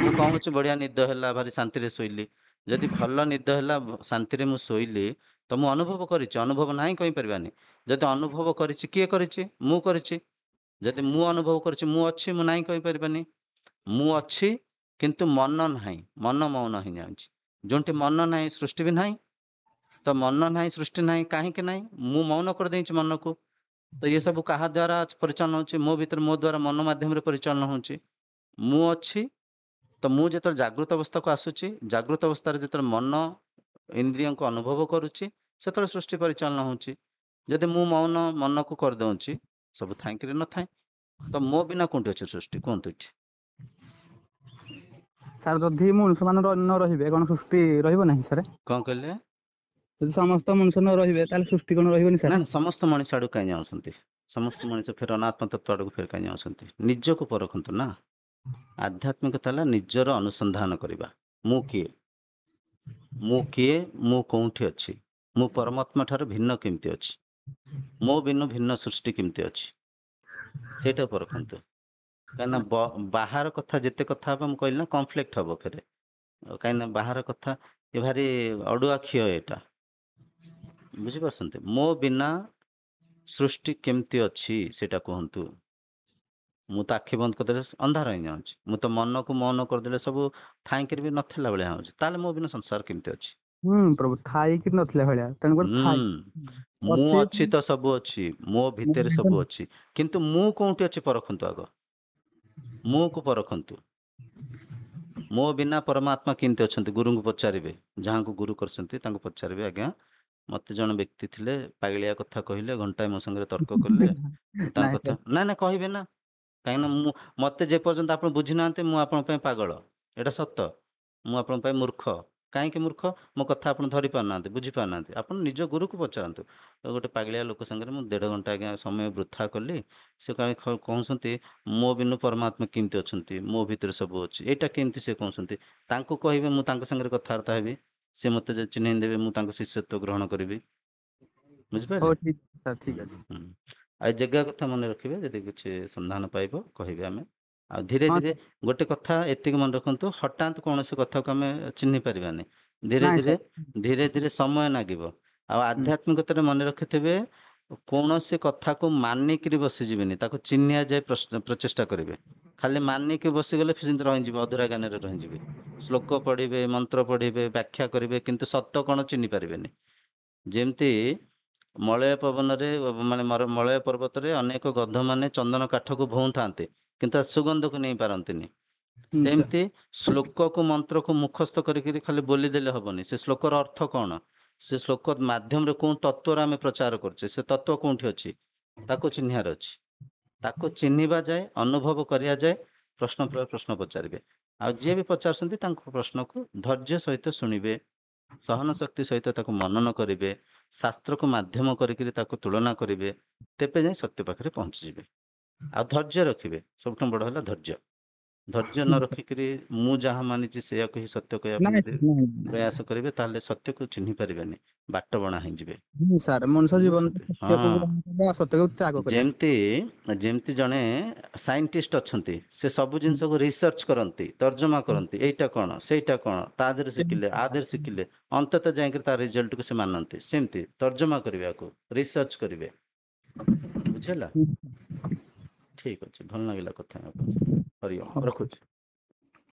ମୁଁ କହୁଛି ବଢିଆ ନିଦ ହେଲା, ଭାରି ଶାନ୍ତିରେ ଶୋଇଲି। ଯଦି ଭଲ ନିଦ ହେଲା, ଶାନ୍ତିରେ ମୁଁ ଶୋଇଲି, ତ ମୁଁ ଅନୁଭବ କରିଛି। ଅନୁଭବ ନାହିଁ କହିପାରିବାନି। ଯଦି ଅନୁଭବ କରିଛି, କିଏ କରିଛି? ମୁଁ କରିଛି। ଯଦି ମୁଁ ଅନୁଭବ କରିଛି, ମୁଁ ଅଛି, ମୁଁ ନାହିଁ କହିପାରିବାନି। ମୁଁ ଅଛି କିନ୍ତୁ ମନ ନାହିଁ, ମନ ମୌନ ହେଇଯାଉଛି। ଯୋଉଠି ମନ ନାହିଁ ସୃଷ୍ଟି ବି ନାହିଁ। ତ ମନ ନାହିଁ ସୃଷ୍ଟି ନାହିଁ, କାହିଁକି ନାହିଁ? ମୁଁ ମୌନ କରିଦେଇଛି ମନକୁ। ତ ଇଏ ସବୁ କାହା ଦ୍ୱାରା ପରିଚାଳନା ହେଉଛି? ମୋ ଭିତରେ, ମୋ ଦ୍ୱାରା, ମନ ମାଧ୍ୟମରେ ପରିଚାଳନା ହେଉଛି। ମୁଁ ଅଛି। ତ ମୁଁ ଯେତେବେଳେ ଜାଗ୍ରତ ଅବସ୍ଥାକୁ ଆସୁଛି, ଜାଗ୍ରତ ଅବସ୍ଥାରେ ଯେତେବେଳେ ମନ ଇନ୍ଦ୍ରିୟଙ୍କୁ ଅନୁଭବ କରୁଛି, ସେତେବେଳେ ସୃଷ୍ଟି ପରିଚାଳନା ହେଉଛି। ଯଦି ମୁଁ ମୌନ ମନକୁ କରିଦେଉଛି, ସବୁ ଥାଇକିରି ନଥାଏ। ତ ମୋ ବିନା କୋଉଠି ଅଛି ସୃଷ୍ଟି? କୁହନ୍ତୁ ଏଠି। ସାର୍ ଯଦି ମଣିଷ ମାନେ ନ ରହିବେ, କଣ ସୃଷ୍ଟି ରହିବ ନାହିଁ ସାର୍? କଣ କହିଲେ? ଯଦି ସମସ୍ତ ମଣିଷ ନ ରହିବେ, ତାହେଲେ ସୃଷ୍ଟି କଣ ରହିବନି ସାର୍? ନା, ସମସ୍ତ ମଣିଷ ଆଡକୁ କାହିଁ ଯାଉଛନ୍ତି? ସମସ୍ତ ମଣିଷ ଫେର ଅନାତ୍ମ ତତ୍ଵ ଆଡକୁ ଫେର କାହିଁ ଯାଉଛନ୍ତି? ନିଜକୁ ପରଖନ୍ତୁ ନା। ଆଧ୍ୟାତ୍ମିକତା ହେଲା ନିଜର ଅନୁସନ୍ଧାନ କରିବା। ମୁଁ କିଏ? ମୁଁ କିଏ? ମୁଁ କୋଉଠି ଅଛି? ମୁଁ ପରମାତ୍ମା ଠାରୁ ଭିନ୍ନ କେମିତି ଅଛି? ମୋ ବିନୁ ଭିନ୍ନ ସୃଷ୍ଟି କେମିତି ଅଛି? ସେଇଟା ପରଖନ୍ତୁ। କାହିଁକିନା ବାହାର କଥା ଯେତେ କଥା ହବ, ମୁଁ କହିଲି ନା, କନଫ୍ଲିକ୍ଟ ହବ ଫେରେ। କାହିଁକିନା ବାହାର କଥା ଏ ଭାରି ଅଡୁଆ କ୍ଷୟ ଏଇଟା। ବୁଝିପାରୁଛନ୍ତି? ମୋ ବିନା ସୃଷ୍ଟି କେମିତି ଅଛି ସେଇଟା କୁହନ୍ତୁ। ମୁଁ ତ ଆଖି ବନ୍ଦ କରିଦେଲେ ଅନ୍ଧାର ହେଇଯାଉଛି। ମୁଁ ତ ମନକୁ ମୌନ କରିଦେଲେ ସବୁ ଥାଇକିରି ବି ନଥିଲା ଭଳିଆ ହଉଛି। ତାହେଲେ ମୋ ବିନା ସଂସାର କେମିତି ଅଛି? ପ୍ରଭୁ ଥାଇକି ନଥିଲା ଭଳିଆ, ତେଣୁକରି ଥାଇ ମୁଁ ଅଛି। ଅଛି ତ ସବୁ ଅଛି, ମୋ ଭିତରେ ସବୁ ଅଛି। କିନ୍ତୁ ମୁଁ କୋଉଠି ଅଛି ପରଖନ୍ତୁ ଆଗ। ମୁଁ କୁ ପରଖନ୍ତୁ। ମୋ ବିନା ପରମାତ୍ମା କେମିତି ଅଛନ୍ତି? ଗୁରୁଙ୍କୁ ପଚାରିବେ। ଯାହାଙ୍କୁ ଗୁରୁ କରିଛନ୍ତି ତାଙ୍କୁ ପଚାରିବେ, ଆଜ୍ଞା ମତେ ଜଣେ ବ୍ୟକ୍ତି ଥିଲେ, ପାଗଳିଆ କଥା କହିଲେ, ଘଣ୍ଟାଏ ମୋ ସାଙ୍ଗରେ ତର୍କ କଲେ, ତାଙ୍କ ନାଇଁ କଥା ସାର୍, ନା କହିବେ ନା। କାହିଁକିନା ମତେ ଯେ ପର୍ଯ୍ୟନ୍ତ ଆପଣ ବୁଝିନାହାନ୍ତି, ମୁଁ ଆପଣଙ୍କ ପାଇଁ ପାଗଳ, ଏଇଟା ସତ। ମୁଁ ଆପଣଙ୍କ ପାଇଁ ମୂର୍ଖ। କାହିଁକି ମୂର୍ଖ? ମୋ କଥା ଆପଣ ଧରି ପାରୁନାହାନ୍ତି, ବୁଝି ପାରୁନାହାନ୍ତି। ଆପଣ ନିଜ ଗୁରୁକୁ ପଚାରନ୍ତୁ। ଗୋଟେ ପାଗଳିଆ ଲୋକ ସାଙ୍ଗରେ ମୁଁ 1.5 ଘଣ୍ଟା ଆଜ୍ଞା ସମୟ ବୃଥା କଲି। ସେ କହୁଛନ୍ତି ମୋ ବିନୁ ପରମାତ୍ମା କେମିତି ଅଛନ୍ତି? ମୋ ଭିତରେ ସବୁ ଅଛି। ଏଇଟା କେମିତି ସେ କହୁଛନ୍ତି? ତାଙ୍କୁ କହିବେ, ମୁଁ ତାଙ୍କ ସାଙ୍ଗରେ କଥାବାର୍ତ୍ତା ହେବି। ସେ ମତେ ଯଦି ଚିହ୍ନେଇ ଦେବେ, ମୁଁ ତାଙ୍କ ଶିଷ୍ୟତ୍ୱ ଗ୍ରହଣ କରିବି। ବୁଝିପାରିଲେ? ହଉ ଠିକ ସାର୍, ଠିକ ଅଛି। ଆଉ ଜାଗା କଥା ମନେ ରଖିବେ। ଯଦି କିଛି ସନ୍ଧାନ ପାଇବ କହିବେ ଆମେ। ଆଉ ଧୀରେ ହଁ ଧୀରେ ଗୋଟେ କଥା ଏତିକି ମନେ ରଖନ୍ତୁ, ହଠାତ୍ କୌଣସି କଥାକୁ ଆମେ ଚିହ୍ନି ପାରିବାନି। ଧୀରେ ନାଇଁ ଧୀରେ ସାର୍। ଧୀରେ ଧୀରେ ସମୟ ଲାଗିବ। ଆଉ ଆଧ୍ୟାତ୍ମିକତାରେ ମନେ ରଖିଥିବେ, କୌଣସି କଥାକୁ ମାନିକିରି ବସିଯିବେନି, ତାକୁ ଚିହ୍ନିବା ଯାଏ ପ୍ରଚେଷ୍ଟା କରିବେ। ଖାଲି ମାନିକି ବସିଗଲେ ସେମିତି ରହିଯିବେ, ଅଧୁରା ଜ୍ଞାନରେ ରହିଯିବେ। ଶ୍ଲୋକ ପଢିବେ, ମନ୍ତ୍ର ପଢିବେ, ବ୍ୟାଖ୍ୟା କରିବେ, କିନ୍ତୁ ସତ କଣ ଚିହ୍ନି ପାରିବେନି। ଯେମିତି ମଳୟ ପବନରେ, ମାନେ ମଳୟ ପର୍ବତରେ ଅନେକ ଗଧମାନେ ଚନ୍ଦନ କାଠକୁ ଭୋଉଥାନ୍ତି, କିନ୍ତୁ ତା ସୁଗନ୍ଧକୁ ନେଇ ପାରନ୍ତିନି। ସାର୍। ସେମିତି ଶ୍ଲୋକକୁ ମନ୍ତ୍ରକୁ ମୁଖସ୍ଥ କରିକିରି ଖାଲି ବୋଲିଦେଲେ ହବନି। ସେ ଶ୍ଲୋକର ଅର୍ଥ କଣ? ସେ ଶ୍ଲୋକ ମାଧ୍ୟମରେ କୋଉ ତତ୍ଵର ଆମେ ପ୍ରଚାର କରୁଛେ, ସେ ତତ୍ଵ କୋଉଠି ଅଛି, ତାକୁ ଚିହ୍ନିବାର ଅଛି। ତାକୁ ଚିହ୍ନିବା ଯାଏ, ଅନୁଭବ କରିବା ଯାଏ ପ୍ରଶ୍ନ ପଚାରିବେ। ଆଉ ଯିଏ ବି ପଚାରୁଛନ୍ତି ତାଙ୍କ ପ୍ରଶ୍ନକୁ ଧୈର୍ଯ୍ୟ ସହିତ ଶୁଣିବେ, ସହନ ଶକ୍ତି ସହିତ ତାକୁ ମନନ କରିବେ, ଶାସ୍ତ୍ରକୁ ମାଧ୍ୟମ କରିକିରି ତାକୁ ତୁଳନା କରିବେ। ତେବେ ଯାଇ ସତ୍ୟ ପାଖରେ ପହଞ୍ଚିଯିବେ। ଆଉ ଧୈର୍ଯ୍ୟ ରଖିବେ। ସବୁଠୁ ବଡ ହେଲା ଧୈର୍ଯ୍ୟ। ଧୈର୍ଯ୍ୟ ନ ରଖିକିରି ମୁଁ ଯାହା ମାନିଛି ସେଇଆକୁ ହିଁ ସତ୍ୟ କହିବା ପାଇଁ ନାଇଁ ଯଦି ନାଇଁ ପ୍ରୟାସ କରିବେ, ତାହେଲେ ସତ୍ୟକୁ ଚିହ୍ନି ପାରିବେନି, ବାଟ ବଣା ହେଇଯିବେ। ସାର୍, ମଣିଷ ଜୀବନରେ ବୁଝିପାରୁଛନ୍ତି? ସତ୍ୟକୁ ଗ୍ରହଣ କରିବା, ଅସତ୍ୟକୁ ତ୍ୟାଗ କରିବା। ଯେମିତି ଜଣେ ସାଇଣ୍ଟିଷ୍ଟ ଅଛନ୍ତି, ସେ ସବୁ ଜିନିଷକୁ ରିସର୍ଚ୍ଚ କରନ୍ତି, ତର୍ଜମା କରନ୍ତି, ଏଇଟା କଣ ସେଇଟା କଣ, ତା ଦେହରେ ଶିଖିଲେ ଆ ଦେହରେ ଶିଖିଲେ, ଅନ୍ତତଃ ଯାଇକିରି ତା ରେଜଲ୍ଟକୁ ସେ ମାନନ୍ତି। ସେମିତି ତର୍ଜମା କରିବାକୁ ରିସର୍ଚ୍ଚ କରିବେ। ବୁଝିହେଲା? ଠିକ ଅଛି, ଭଲ ଲାଗିଲା କଥା ଆପଣଙ୍କ ସାଙ୍ଗରେ। ହରି ଓମ୍, ହଉ। ରଖୁଛି।